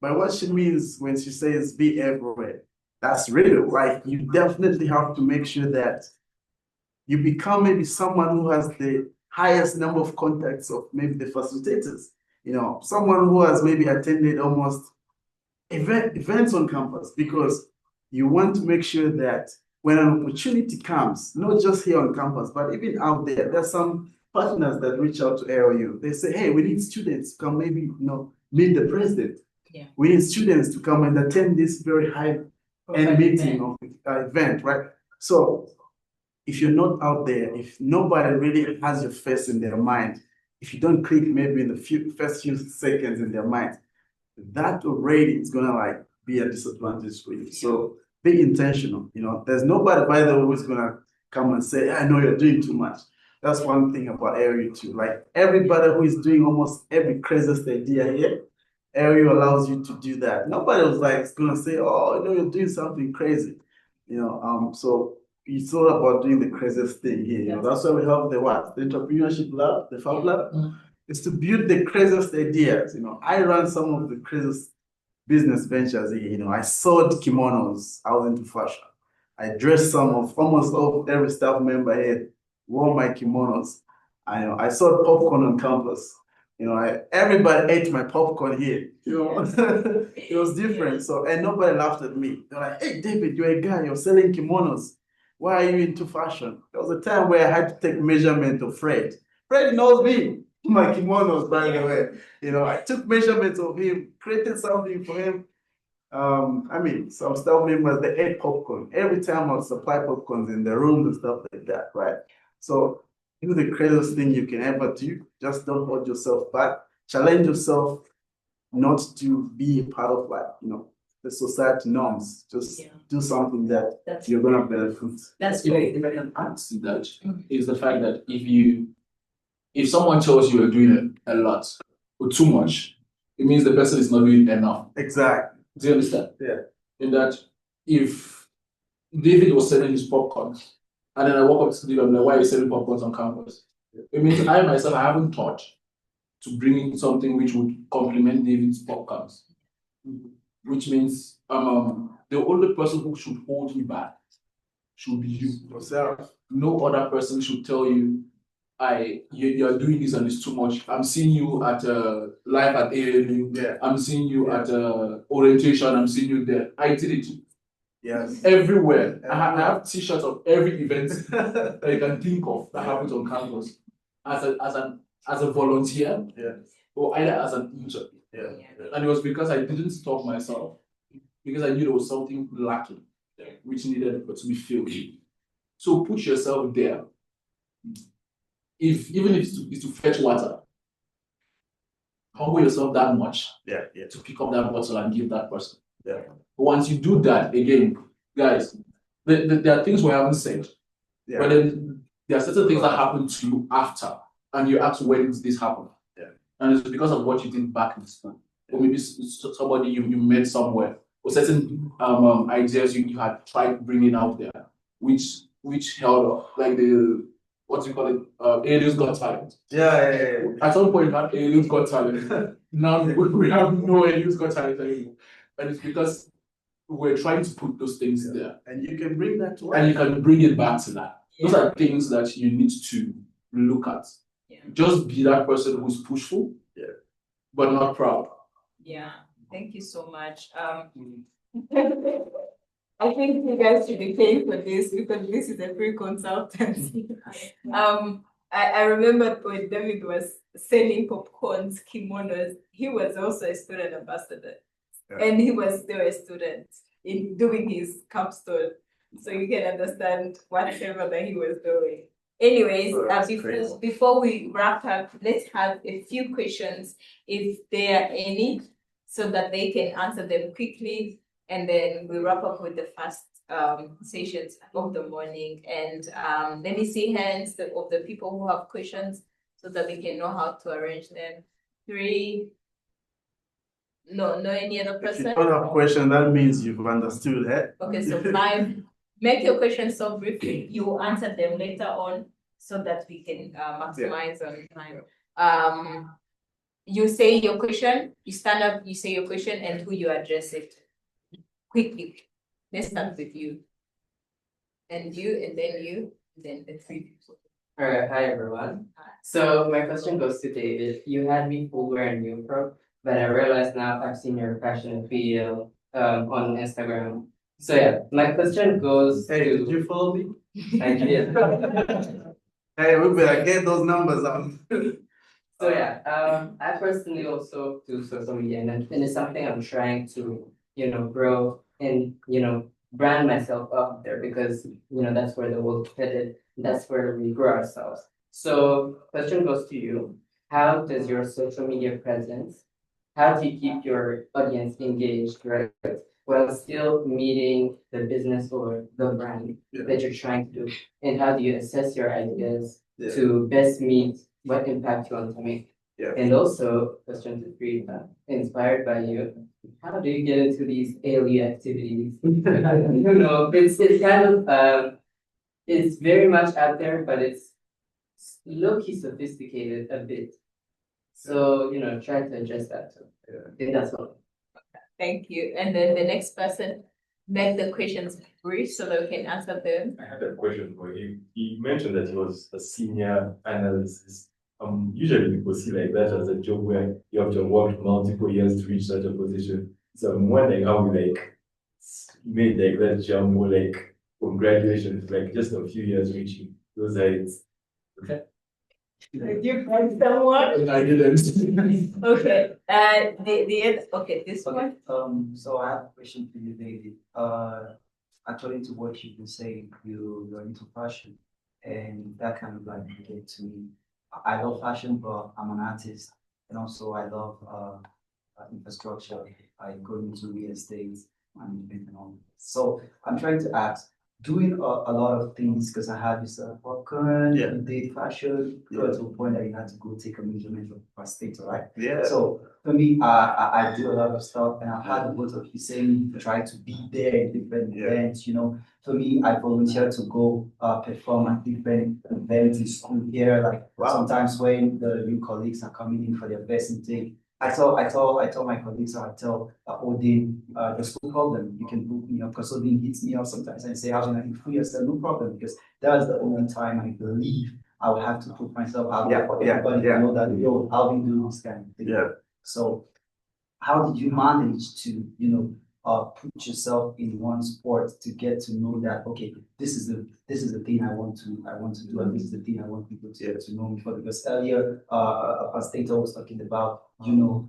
But what she means when she says be everywhere, that's real. Like you definitely have to make sure that you become maybe someone who has the highest number of contacts of maybe the facilitators. Someone who has maybe attended almost events on campus, because you want to make sure that when an opportunity comes, not just here on campus, but even out there, there's some partners that reach out to AOU. They say, hey, we need students to come maybe, meet the president. Yeah. We need students to come and attend this very high-end meeting or event, right? So if you're not out there, if nobody really has your face in their mind, if you don't click maybe in the first few seconds in their mind, that already is gonna be a disadvantage for you. So be intentional. There's nobody, by the way, who's gonna come and say, I know you're doing too much. That's one thing about Area 2. Like everybody who is doing almost every craziest idea here, Area allows you to do that. Nobody was gonna say, oh, you're doing something crazy. So it's all about doing the craziest thing here. That's why we have the entrepreneurship lab, the Fab Lab. It's to build the craziest ideas. I run some of the craziest business ventures here. I sold kimonos. I was into fashion. I dressed almost all every staff member here, wore my kimonos. I sold popcorn on campus. Everybody ate my popcorn here. It was different. So, and nobody laughed at me. They're like, "Hey, David, you're a guy. You're selling kimonos. Why are you into fashion?" There was a time where I had to take measurement of Fred. Fred knows me, my kimonos, by the way. I took measurements of him, created something for him. Some staff members, they ate popcorn. Every time I would supply popcorns in the rooms and stuff like that, right? So do the craziest thing you can ever do. Just don't hold yourself back. Challenge yourself not to be a part of the society norms. Just do something that you're gonna benefit. That's If I can add to that, is the fact that if someone tells you you're doing a lot or too much, it means the person is not doing enough. Exactly. Do you understand? Yeah. In that, if David was selling his popcorns, and then I walk up to David, I'm like, "Why are you selling popcorns on campus?" It means I myself, I haven't thought to bring in something which would complement David's popcorns. Which means the only person who should hold you back should be you. Yourself. No other person should tell you, you're doing this and it's too much. I'm seeing you at live at ALU. Yeah. I'm seeing you at orientation. I'm seeing you there. I did it Yes. everywhere. I have t-shirts of every event that you can think of that happens on campus as a volunteer, or either as an intern. And it was because I didn't stop myself, because I knew there was something lacking which needed to be filled. So put yourself there. Even if it's to fetch water, humble yourself that much to pick up that bottle and give that person. But once you do that, again, guys, there are things we haven't said, but then there are certain things that happen to you after, and you ask, when did this happen? And it's because of what you did back in school, or maybe somebody you met somewhere, or certain ideas you had tried bringing out there, which held up, like the what do you call it? Aliens Got Talent. At some point, we had Aliens Got Talent. Now we have no Aliens Got Talent anymore, and it's because we're trying to put those things there, and you can bring that to and you can bring it back to that. Those are things that you need to look at. Just be that person who's pushful, but not proud. Yeah, thank you so much. I think you guys should be paying for this because this is a free consultancy. I remember when David was selling popcorns, kimonos, he was also a student ambassador. And he was still a student in doing his capstone. So you can understand whatever that he was doing. Anyways, before we wrap up, let's have a few questions, if there are any, so that they can answer them quickly. And then we wrap up with the first sessions of the morning. And let me see hands of the people who have questions so that we can know how to arrange them. 3. No any other person? If you don't have a question, that means you've understood it. Okay, so 5. Make your questions so briefly. You will answer them later on so that we can maximize on time. You say your question, you stand up, you say your question and who you address it. Quickly. Let's start with you. And you, and then you, and then the 3 people. All right, hi everyone. So my question goes to David. You had me fooled wearing Neopro, but I realized now I've seen your fashion video on Instagram. So yeah, my question goes Hey, to... did you follow me? I did. Hey, we better get those numbers out. So yeah, I personally also do social media, and it's something I'm trying to, grow and, brand myself up there, because, that's where the world's headed. That's where we grow ourselves. So question goes to you. How does your social media presence, how do you keep your audience engaged, right? While still meeting the business or the brand that you're trying to do? And how do you assess your ideas to best meet what impact you want to make? And also, question 3, inspired by you, how do you get into these ALU activities? It's kind of, it's very much out there, but it's low-key sophisticated a bit. So, try to address that too. I think that's all. Thank you. And then the next person. make the questions brief so that we can answer them. I had a question for you. He mentioned that he was a senior analyst. Usually people see like that as a job where you have to work multiple years to reach such a position. So I'm wondering how you like made like that jump or like from graduation to like just a few years reaching those heights. Okay. Did you find someone? I didn't. Okay, okay, this one. So I have a question for you, David. According to what you've been saying, you're into fashion, and that kind of like relates to me. I love fashion, but I'm an artist, and also I love infrastructure. I go into real estate management and all. So I'm trying to ask, doing a lot of things because I had this popcorn, Yeah. you did fashion, got to a point that you had to go take a measurement of per state, right? Yeah. So for me, I do a lot of stuff, and I've had both of you saying try to be there in different Yeah. events. You know, for me, I volunteer to go perform at different events in school here. Like sometimes when the new colleagues are coming in for their first intake, I tell my colleagues, or I tell Odin, there's no problem. You can book me up because Odin hits me up sometimes and say, how can I be free? I said, no problem, because that's the only time I believe I will have to put myself out there for everybody to know that, yo, I'll be doing this kind of thing. Yeah. So how did you manage to, put yourself in one sport to get to know that, okay, this is the thing I want to do, and this is the thing I want people to know me for? Because earlier, Pastor was talking about, putting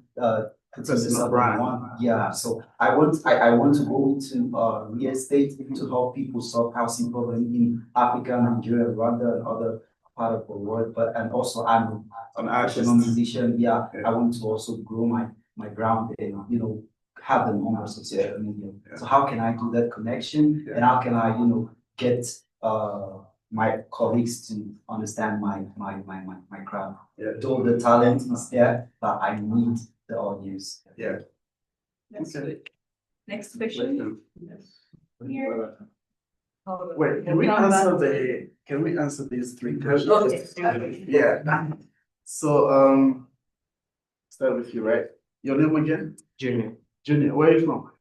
yourself in one. Yeah. So I want to go into real estate to help people solve housing problem in Africa, Nigeria, Rwanda, and other part of the world. And also I'm an professional musician. Yeah. I want to also grow my ground and have the numbers of social media. So how can I do that connection? And how can I, get my colleagues to understand my craft? Yeah. Though the talent is there, but I need the audience. Yeah. That's Okay. good. Next question. Here. Hold on. Wait, can we answer these three questions? Okay. Yeah. So start with you, right? Your name again? Junior. Junior, where are you from?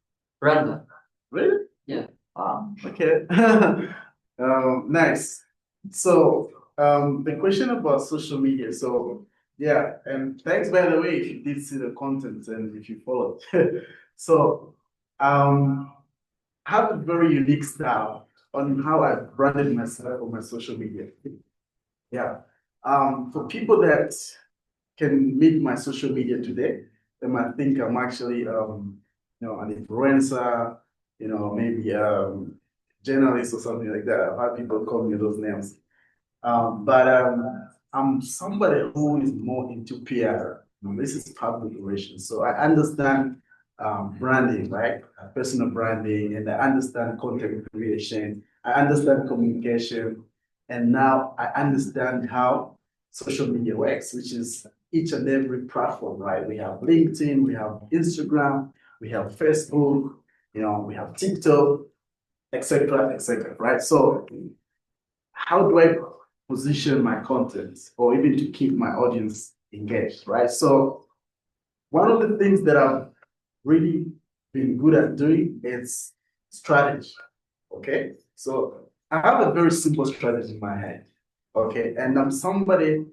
Rwanda. Really? Yeah. Okay. Nice. So the question about social media. So yeah, and thanks by the way if you did see the content and if you followed. So I have a very unique style on how I branded myself on my social media. Yeah. For people that can meet my social media today, they might think I'm actually an influencer, maybe journalist or something like that. I've had people call me those names. But I'm somebody who is more into PR. This is public relations. So I understand branding, right? Personal branding, and I understand content creation. I understand communication. And now I understand how social media works, which is each and every platform, right? We have LinkedIn, we have Instagram, we have Facebook, we have TikTok, etc., right? So how do I position my content or even to keep my audience engaged, right? So one of the things that I've really been good at doing is strategy, okay? So I have a very simple strategy in my head, okay? And I'm somebody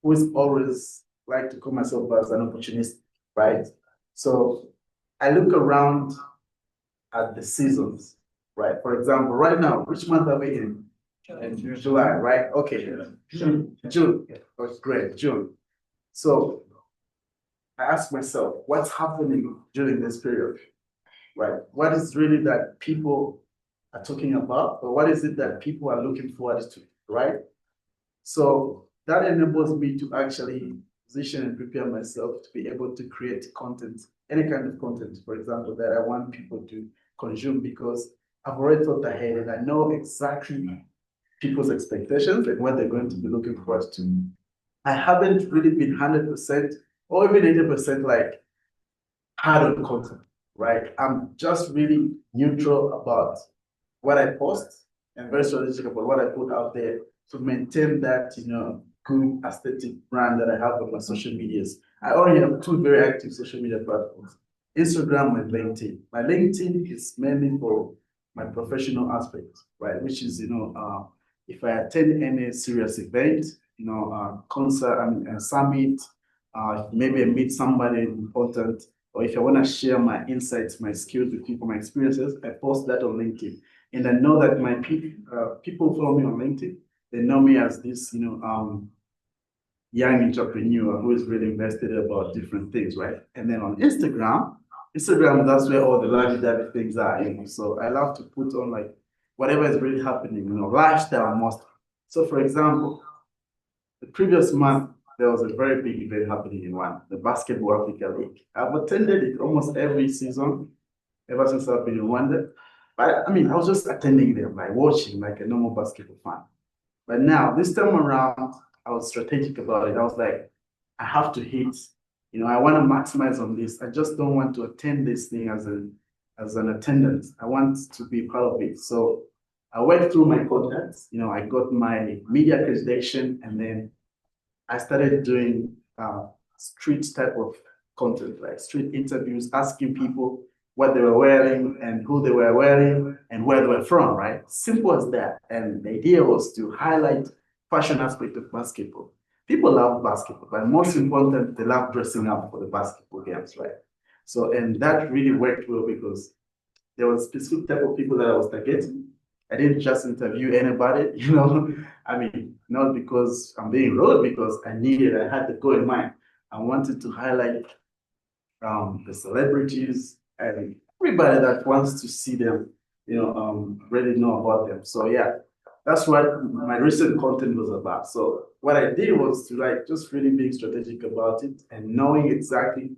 who is always like to call myself as an opportunist, right? So I look around at the seasons, right? For example, right now, which month are we in? July, right? Okay. June. Oh, great, June. So I ask myself, what's happening during this period, right? What is really that people are talking about, or what is it that people are looking forward to, right? So that enables me to actually position and prepare myself to be able to create content, any kind of content, for example, that I want people to consume, because I've already thought ahead and I know exactly people's expectations and what they're going to be looking forward to. I haven't really been 100% or even 80% like hard on content, right? I'm just really neutral about what I post and very strategic about what I put out there to maintain that, good aesthetic brand that I have on my social medias. I already have two very active social media platforms, Instagram and LinkedIn. My LinkedIn is mainly for my professional aspect, right? Which is, if I attend any serious event, concert, a summit, maybe I meet somebody important, or if I want to share my insights, my skills with people, my experiences, I post that on LinkedIn. And I know that my people follow me on LinkedIn. They know me as this, young entrepreneur who is really invested about different things, right? And then on Instagram, that's where all the lovey-dovey things are, So I love to put on like whatever is really happening, lifestyle mostly. So for example, the previous month, there was a very big event happening in one, the Basketball Africa League. I've attended it almost every season, ever since I've been in Rwanda. But I mean, I was just attending them, like watching, like a normal basketball fan. But now, this time around, I was strategic about it. I was like, I have to hit, I want to maximize on this. I just don't want to attend this thing as an attendant. I want to be part of it. So I went through my contacts, I got my media accreditation, and then I started doing street type of content, like street interviews, asking people what they were wearing and who they were wearing and where they were from, right? Simple as that. And the idea was to highlight fashion aspect of basketball. People love basketball, but most important, they love dressing up for the basketball games, right? So, and that really worked well because there was a specific type of people that I was targeting. I didn't just interview anybody, I mean, not because I'm being rude, because I had the goal in mind. I wanted to highlight the celebrities and everybody that wants to see them, really know about them. So yeah, that's what my recent content was about. So what I did was to just really being strategic about it and knowing exactly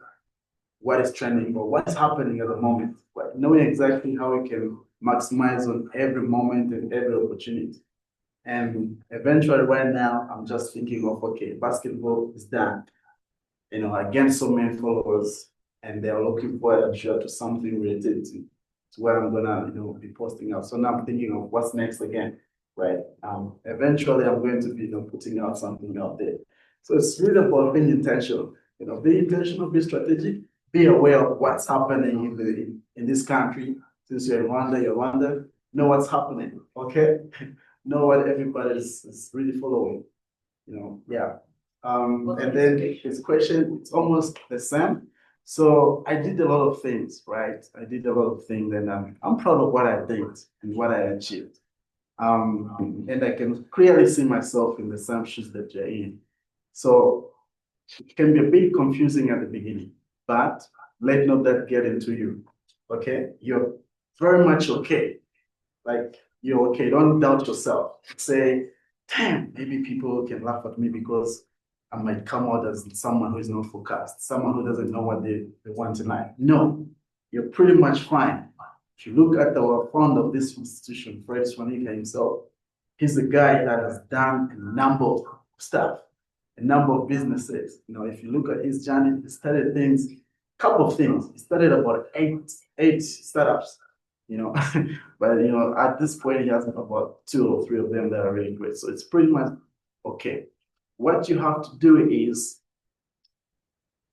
what is trending or what's happening at the moment, right? Knowing exactly how we can maximize on every moment and every opportunity. And eventually right now, I'm just thinking of, okay, basketball is done. I gained so many followers and they're looking forward, I'm sure, to something related to what I'm gonna, be posting out. So now I'm thinking of what's next again, right? Eventually I'm going to be, putting out something out there. So it's really about being intentional, be intentional, be strategic, be aware of what's happening in this country. Since you're in Rwanda, know what's happening, okay? Know what everybody is really following, yeah. And then his question, it's almost the same. So I did a lot of things, right? I did a lot of things, and I'm proud of what I did and what I achieved. And I can clearly see myself in the same shoes that you're in. So it can be a bit confusing at the beginning, but let not that get into you, okay? You're very much okay. Like, you're okay, don't doubt yourself. Say, damn, maybe people can laugh at me because I might come out as someone who is not focused, someone who doesn't know what they want in life. No, you're pretty much fine. If you look at the founder of this institution, Fred Swanika himself, he's a guy that has done a number of stuff, a number of businesses. If you look at his journey, he started things, couple of things. He started about eight startups, but at this point he has about 2 or 3 of them that are really great. So it's pretty much okay. What you have to do is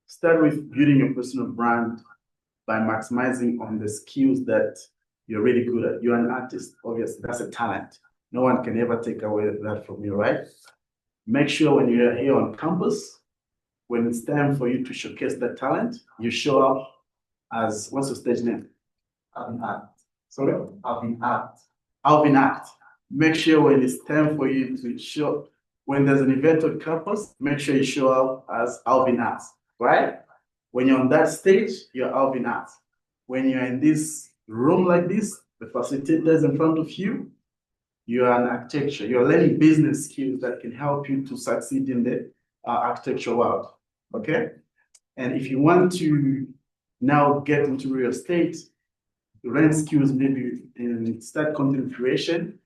start with building your personal brand by maximizing on the skills that you're really good at. You're an artist, obviously, that's a talent. No one can ever take away that from you, right? Make sure when you're here on campus, when it's time for you to showcase that talent, you show up as, what's your stage name? Alvin Act. Sorry? Alvin Act. Alvin Act. Make sure when it's time for you to show, when there's an event on campus, make sure you show up as Alvin Act, right? When you're on that stage, you're Alvin Act. When you're in this room like this, the facilitator is in front of you, you're an architecture. You're learning business skills that can help you to succeed in the architecture world, okay? And if you want to now get into real estate, learn skills maybe and start content creation,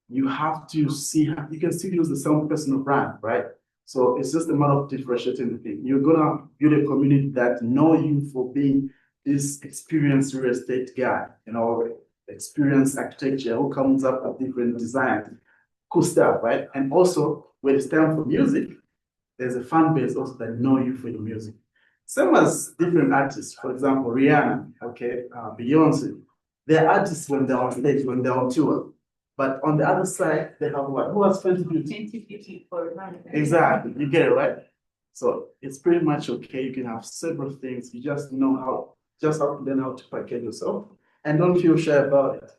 you have to see how you can still use the same personal brand, right? So it's just a matter of differentiating the thing. You're gonna build a community that know you for being this experienced real estate guy, experienced architecture who comes up with different designs, cool stuff, right? And also when it's time for music, there's a fan base also that know you for your music. Same as different artists, for example, Rihanna, okay, Beyonce. They're artists when they're on stage, when they're on tour. But on the other side, they have what? Who has 20 people? 20 people for one. Exactly, you get it, right? So it's pretty much okay. You can have several things. You just know just have to learn how to package yourself and don't feel shy about it.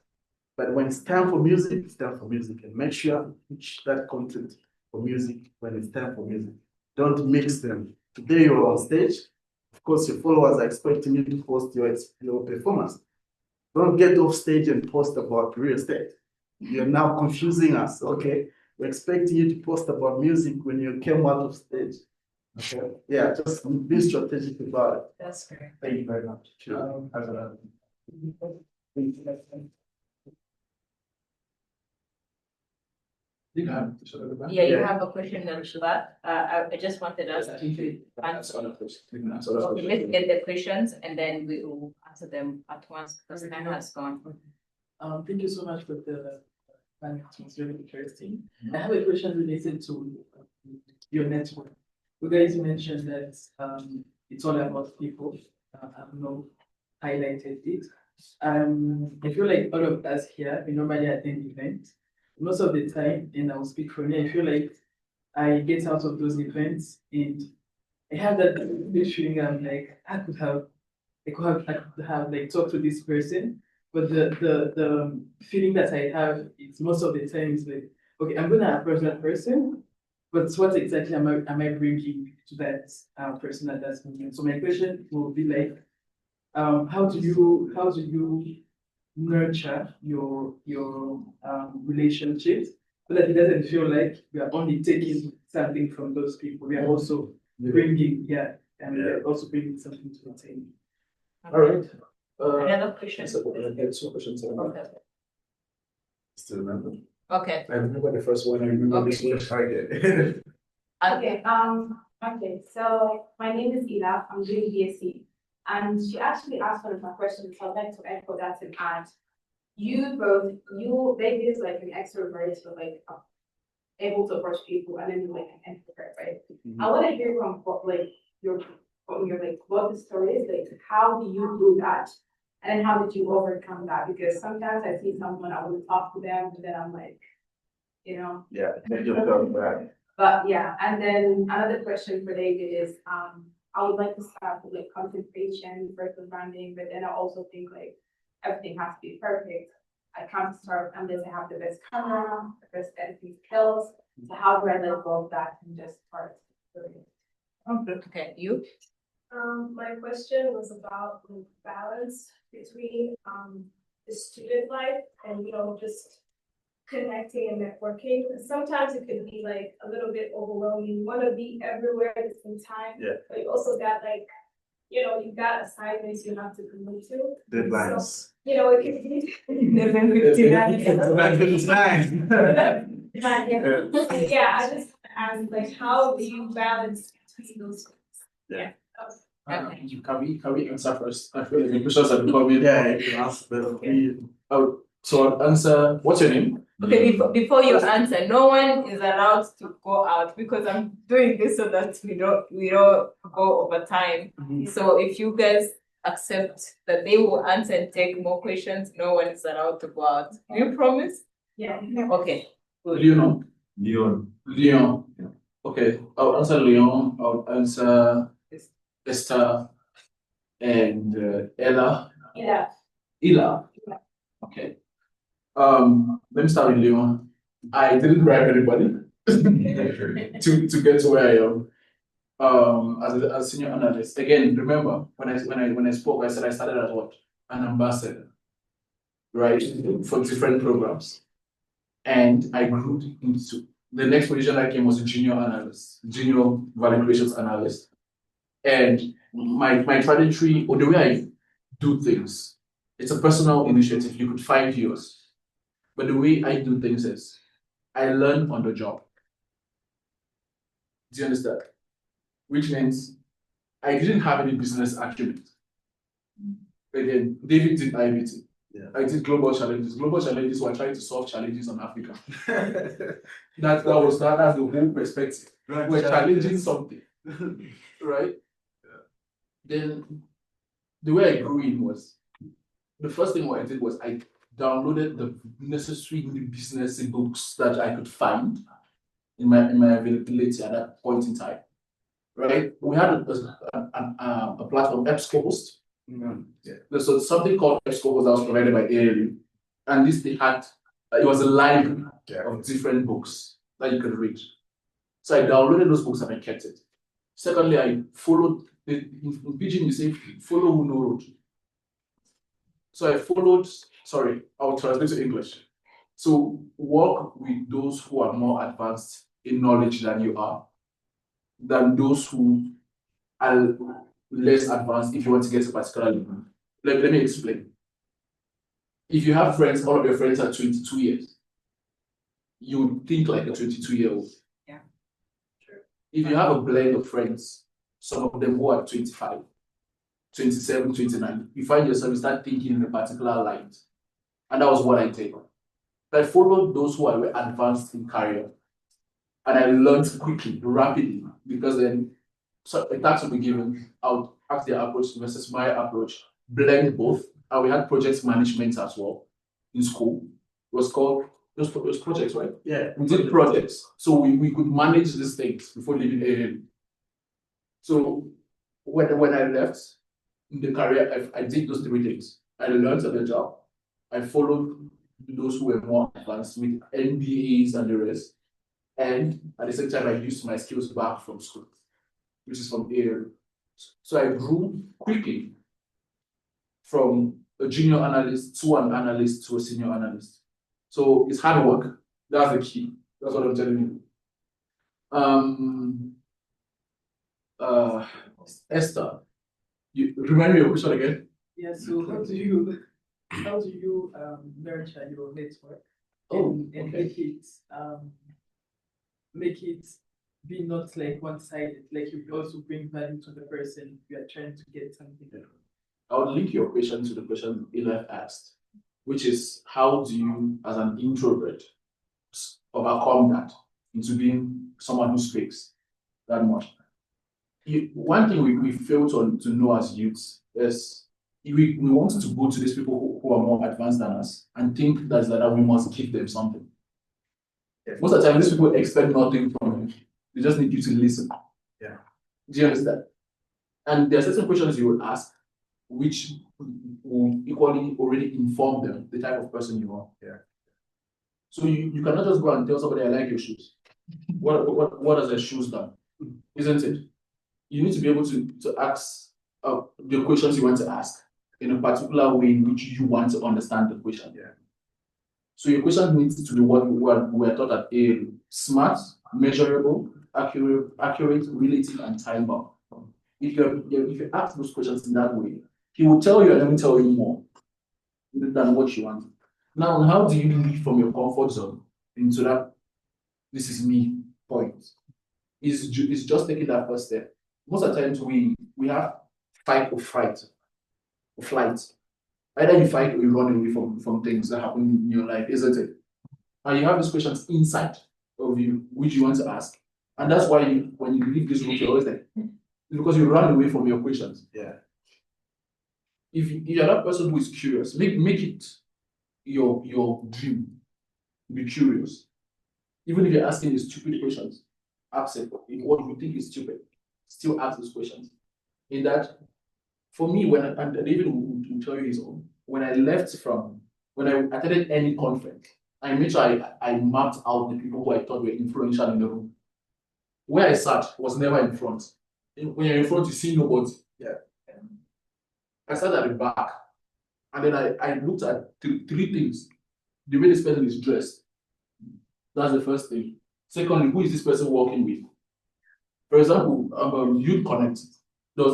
But when it's time for music, it's time for music. And make sure you pitch that content for music when it's time for music. Don't mix them. Today you're on stage. Of course, your followers are expecting you to post your performance. Don't get off stage and post about real estate. You're now confusing us, okay? We're expecting you to post about music when you came out of stage. Okay, yeah, just be strategic about it. That's great. Thank you very much. Sure. You can have it, shall I go back? Yeah, you Yeah. have a question on that. I just wanted us to That's answer. other question. You can answer that Okay, question. let's get the questions and then we will answer them at once because time has gone. Thank you so much for the panel. It was very interesting. I have a question related to your network. You guys mentioned that it's all about people. I've not highlighted it. I feel like all of us here, we normally attend events. Most of the time, and I'll speak for me, I feel like I get out of those events and I have that feeling. I'm like, I could have like talked to this person, but the feeling that I have is most of the time is like, okay, I'm gonna approach that person, but what exactly am I bringing to that person at that moment? So my question will be like, how do you nurture your relationships so that it doesn't feel like we are only taking something from those people, we are also bringing, and we are also bringing something to the table. All right. Another question? So, two questions. Okay. Still remember? Okay. I remember the first one. I remember this one. Okay. Okay. Okay, so my name is Ila, I'm doing BSc. And she actually asked one of my questions, so I'd like to echo that and add. They did like an extrovert, so like able to approach people, and then you're like an introvert, right? I want to hear from your what the story is, like how do you do that? And then how did you overcome that? Because sometimes I see someone, I want to talk to them, but then I'm like, Yeah, make yourself right. But yeah, and then another question for David is, I would like to start with like content creation, personal branding, but then I also think like everything has to be perfect. I can't start unless I have the best camera, the best editing skills. So how do I let go of that and just start doing it? Okay, you? My question was about the balance between the student life and just connecting and networking. Sometimes it could be like a little bit overwhelming. You want to be everywhere at the same time. Yeah. But you also got like, you've got assignments you have to commit to. Deadlines. It can be November yeah, I just asked like how do you balance between those things? Yeah. Can we answer first? I feel like the questions are becoming. Yeah, you can ask them. Oh, so I'll answer. What's your name? Okay, before you answer, no one is allowed to go out because I'm doing this so that we don't go over time. So if you guys accept that they will answer and take more questions, no one is allowed to go out. Do you promise? Yeah. Okay. Leon. Leon. Leon. Okay, I'll answer Leon. I'll answer Esther and Ella. Yeah. Ila. Okay. Let me start with Leon. I didn't bribe anybody to get to where I am. As a senior analyst. Again, remember when I spoke, I said I started as what? An ambassador, right? For different programs. And I grew into the next position I came was a junior analyst, junior value creations analyst. And my trajectory or the way I do things, it's a personal initiative. You could find yours. But the way I do things is I learn on the job. Do you understand? Which means I didn't have any business acumen. Again, David did IBT. Yeah. I did global challenges. Global challenges were trying to solve challenges on Africa. That's the whole perspective. We're challenging something. Right? Yeah. Then the way I grew in was the first thing what I did was I downloaded the necessary business books that I could find in my availability at that point in time. Right? We had a platform, EBSCOhost. Yeah. There's something called EBSCOhost that was provided by ALU. And this they had, it was a library of different books that you could read. So I downloaded those books and I kept it. Secondly, I followed, in Pidgin you say, follow who know road. So I followed, sorry, I'll translate to English. So work with those who are more advanced in knowledge than you are, than those who are less advanced if you want to get to a particular level. Let me explain. If you have friends, all of your friends are 22 years, you think like a 22-year-old. Yeah. Sure. If you have a blend of friends, some of them who are 25, 27, 29, you find yourself, you start thinking in a particular light. And that was what I did. I followed those who are advanced in career. And I learned quickly, rapidly, because then so a task will be given, I would ask their approach versus my approach, blend both. And we had project management as well in school. It was called, it was projects, right? Yeah. We did projects. So we could manage these things before leaving AAM. So when I left in the career, I did those 3 things. I learned on the job. I followed those who were more advanced with MBAs and the rest. And at the same time, I used my skills back from school, which is from AAM. So I grew quickly from a junior analyst to an analyst to a senior analyst. So it's hard work. That's the key. That's what I'm telling you. Esther, you remind me of your question again? Yeah, so how do you nurture your network and make it be not like one-sided, like you also bring value to the person you are trying to get something. I would link your question to the question Eli asked, which is how do you, as an introvert, overcome that into being someone who speaks that much? One thing we fail to know as youths is we want to go to these people who are more advanced than us and think that we must give them something. Most of the time, these people expect nothing from you. They just need you to listen. Yeah. Do you understand? And there are certain questions you will ask, which will equally already inform them the type of person you are. Yeah. So you cannot just go and tell somebody, I like your shoes. What has their shoes done? Isn't it? You need to be able to ask the questions you want to ask in a particular way in which you want to understand the question. Yeah. So your question needs to be what we are taught at ALU: smart, measurable, accurate, relative, and time bound. If you ask those questions in that way, he will tell you and let me tell you more than what you want. Now, how do you leave from your comfort zone into that this is me point? Is just taking that first step. Most of the times we have fight or flight. Either you fight or you run away from things that happen in your life, isn't it? And you have these questions inside of you, which you want to ask. And that's why when you leave this room, you're always like, because you run away from your questions. Yeah. If you're that person who is curious, make it your dream. Be curious. Even if you're asking the stupid questions, ask it. What you think is stupid, still ask those questions. In that, for me, and David will tell you his own, when I attended any conference, I made sure I mapped out the people who I thought were influential in the room. Where I sat was never in front. When you're in front, you see nobody. Yeah. I sat at the back, and then I looked at three things. The way this person is dressed. That's the first thing. Secondly, who is this person working with? For example, Youth Connect. There was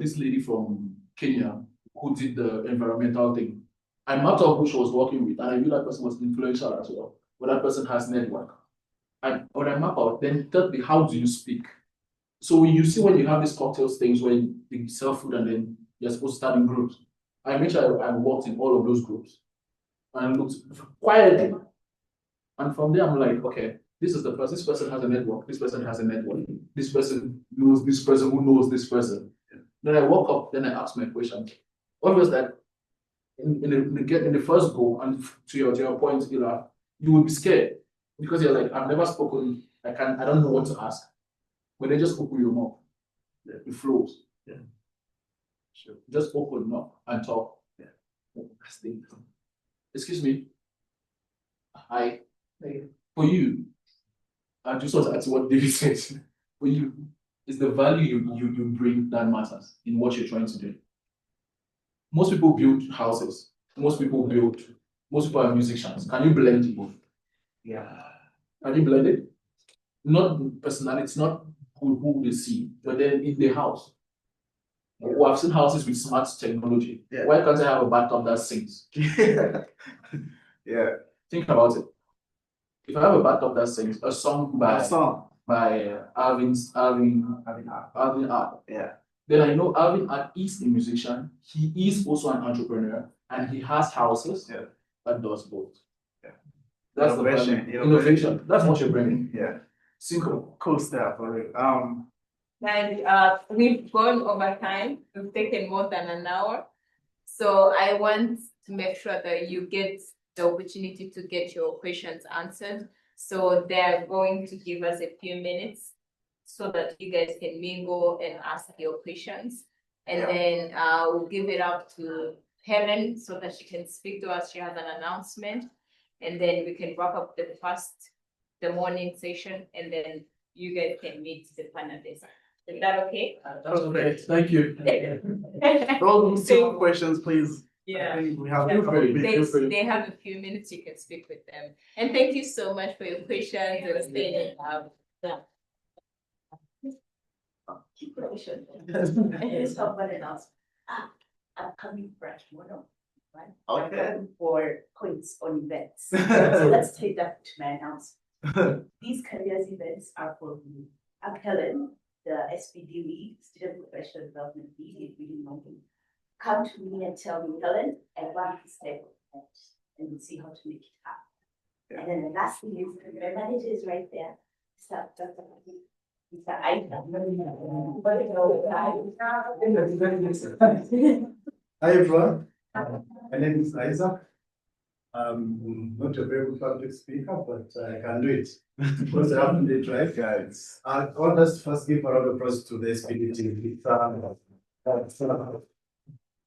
this lady from Kenya who did the environmental thing. I mapped out who she was working with, and I knew that person was influential as well. But that person has network. And when I map out, then thirdly, how do you speak? So you see when you have these cocktails things where you sell food and then you're supposed to start in groups. I made sure I worked in all of those groups and looked quietly. And from there, I'm like, okay, this person has a network, this person has a network, this person knows this person who knows this person. Then I walk up, then I ask my question. What was that? in the first go, and to your point, Ila, you will be scared because you're like, I've never spoken, I don't know what to ask. When they just open your mouth, it flows. Yeah. Sure. Just open up and talk. Yeah. That's the excuse me. Hi. For you, I just want to add to what David said. For you, it's the value you bring that matters in what you're trying to do. Most people build houses. Most people are musicians. Can you blend it both? Yeah. Can you blend it? Not personality, not who they see, but then in the house. Well, I've seen houses with smart technology. Yeah. Why can't I have a backup that sings? Yeah. Think about it. If I have a backup that sings a song by Alvin Art, Yeah. then I know Alvin Art is a musician. He is also an entrepreneur, and he has houses that does both. Yeah. That's innovation. That's what you're bringing. Yeah. Simple. Cool stuff. And we've gone over time. We've taken more than an hour. So I want to make sure that you get the opportunity to get your questions answered. So they're going to give us a few minutes so that you guys can mingle and ask your questions. And then we'll give it up to Helen so that she can speak to us. She has an announcement. And then we can wrap up the morning session, and then you guys can meet the panelists. Is that okay? That's okay. Thank you. Those two questions, please. Yeah. I think we have They have a few minutes, you can speak with them. And thank you so much for your questions and staying. Question. Somebody else. I'm coming fresh, right? Okay. For points on events. So let's take that to my announcement. These careers events are for me. I'm Helen, the SPD lead, Student Professional Development Lead in Reading Mountain. Come to me and tell me, Helen, I want this type of event, and we'll see how to make it happen. Yeah. And then the last thing is, my manager is right there. Hi everyone, my name is Isaac. I'm not a very good public speaker, but I can do it because I haven't been tried, guys. I want us to first give a round of applause to the SPD team.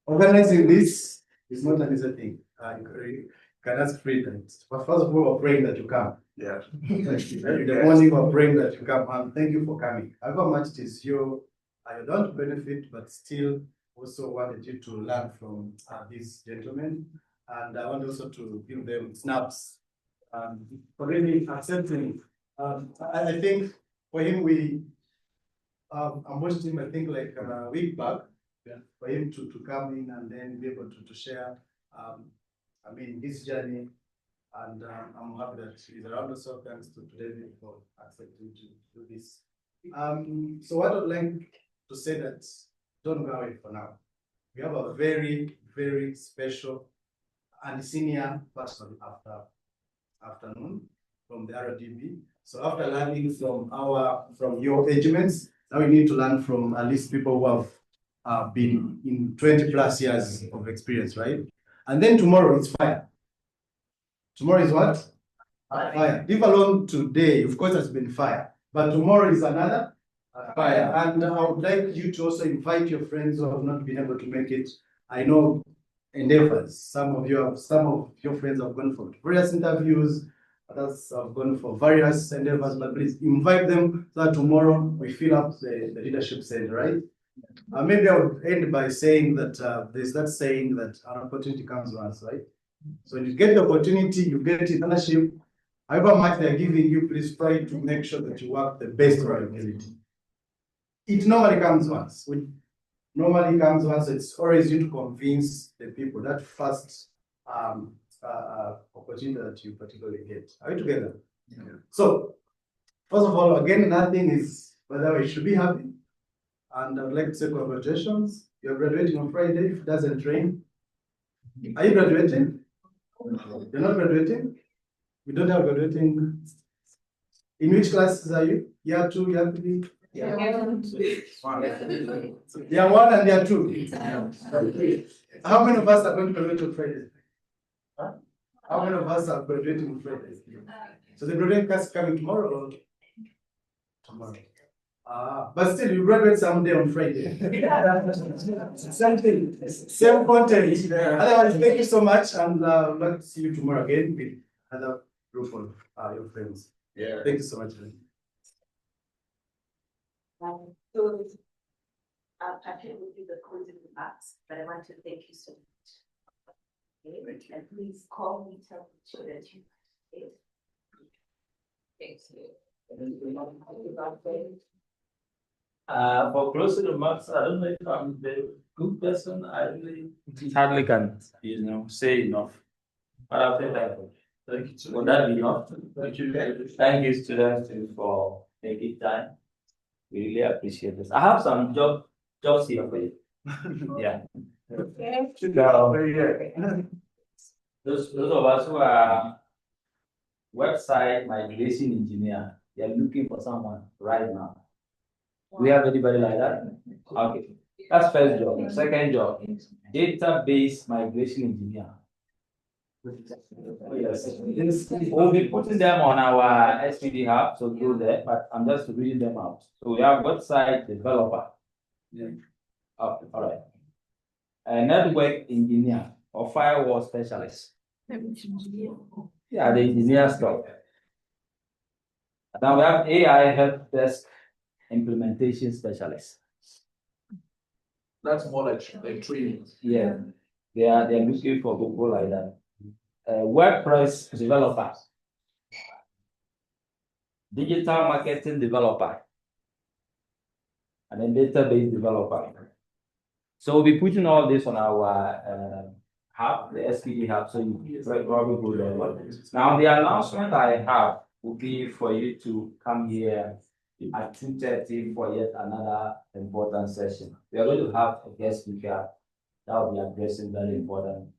Organizing this is not an easy thing. You can ask free things. But first of all, we're praying that you come. Yeah. In the morning, we're praying that you come. And thank you for coming. However much it is you don't benefit, but still also wanted you to learn from these gentlemen. And I want also to give them snaps for really accepting. I think for him, I watched him, I think, like a week back. Yeah. For him to come in and then be able to share, his journey. And I'm happy that he's around us. So thanks to David for accepting to do this. So what I'd like to say that don't go away for now. We have a very, very special and senior person afternoon from the RDB. So after learning from your achievements, now we need to learn from at least people who have been in 20 plus years of experience, right? And then tomorrow it's fire. Tomorrow is what? Fire. Leave alone today, of course, has been fire. But tomorrow is another fire. And I would like you to also invite your friends who have not been able to make it. I know endeavors. Some of your friends have gone for various interviews, others have gone for various endeavors, but please invite them so that tomorrow we fill up the leadership center, right? Maybe I would end by saying that there's that saying that an opportunity comes once, right? So when you get the opportunity, you get it ownership. However much they're giving you, please try to make sure that you work the best of your ability. It normally comes once. It's always you to convince the people that first opportunity that you particularly get. Are we together? Yeah. So, first of all, again, nothing is, by the way, you should be happy. And I would like to say congratulations. You're graduating on Friday. If it doesn't rain, are you graduating? You're not graduating? We don't have graduating. In which classes are you? Year 2, year 3? Yeah, one and there are two. How many of us are going to graduate on Friday? Huh? How many of us are graduating on Friday? So the graduate class is coming tomorrow or tomorrow? But still, you graduate someday on Friday. Something, same content. Otherwise, thank you so much, and I'd like to see you tomorrow again with another group of your friends. Yeah. Thank you so much. So, I can will do the closing remarks, but I want to thank you so much. Okay, and please call me, tell me that you. Okay. Thanks. For closing remarks, I don't know if I'm the good person. I really hardly can, say enough. But I'll say that. Thank you. Will that be enough? Thank you. Thank you, students, for making time. We really appreciate this. I have some jobs here for you. Yeah. Those of us who are website migration engineer, they are looking for someone right now. Do we have anybody like that? Okay. That's first job. Second job, database migration engineer. Yes. We'll be putting them on our SPD hub, so go there, but I'm just reading them out. So we have website developer. Yeah. Okay, all right. A network engineer or firewall specialist. Yeah, the engineer stuff. Now we have AI help desk implementation specialist. That's more like training. Yeah, they are looking for people like that. WordPress developer, digital marketing developer, and then database developer. So we'll be putting all this on our hub, the SPD hub, so you probably go there. Now the announcement I have will be for you to come here at 2:30 for yet another important session. We are going to have a guest speaker that will be addressing very important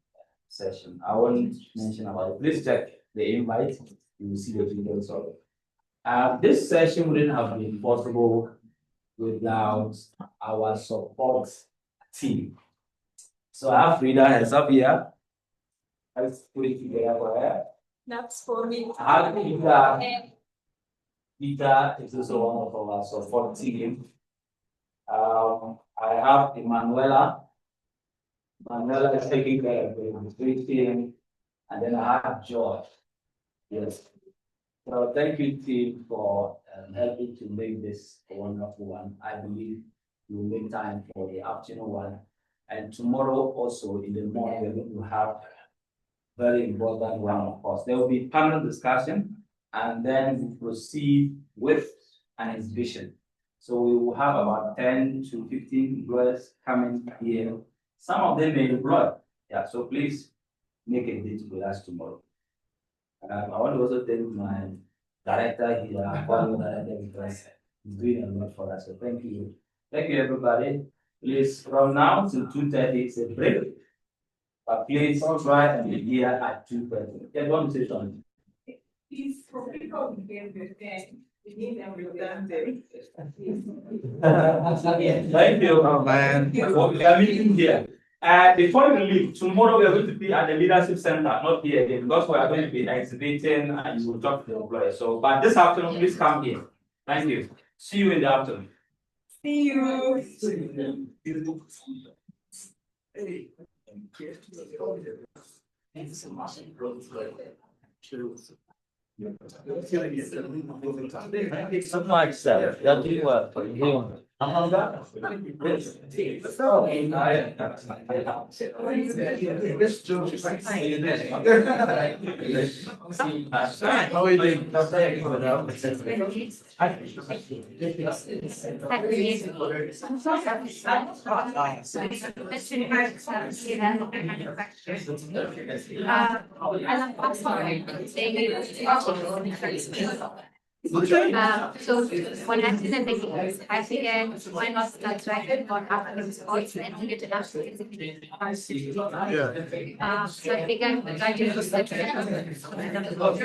session. I won't mention about it. Please check the invite. You will see the details of it. This session wouldn't have been possible without our support team. So I have Frida herself here. Let's put it together for her. That's for me. I have Peter is also one of our support team. I have Emanuela. Manuela is taking care of the administration, and then I have George. Yes. So thank you, team, for helping to make this a wonderful one. I believe you will make time for the afternoon one. And tomorrow also in the morning, we're going to have very important one, of course. There will be panel discussion, and then we proceed with an exhibition. So we will have about 10 to 15 employers coming here. Some of them may employ. Yeah, so please make a date with us tomorrow. I want to also thank my director here, because he's doing a lot for us. So thank you. Thank you, everybody. Please, from now to 2:30, it's a break. But please try and be here at 2:30. Get one say something. Please, for people who came to attend, we need them redundant. Thank you, man. We are meeting here. Before you leave, tomorrow we are going to be at the leadership center, not here again, because we are going to be exhibiting and you will talk to the employees. So, but this afternoon, please come here. Thank you. See you in the afternoon. See you. So much, sir. You're doing well. How are you doing? So one accident I began why not start driving on after sports and international executive. So I began the graduate research and I talk about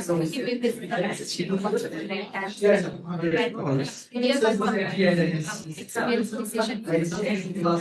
so we give this message to experience decision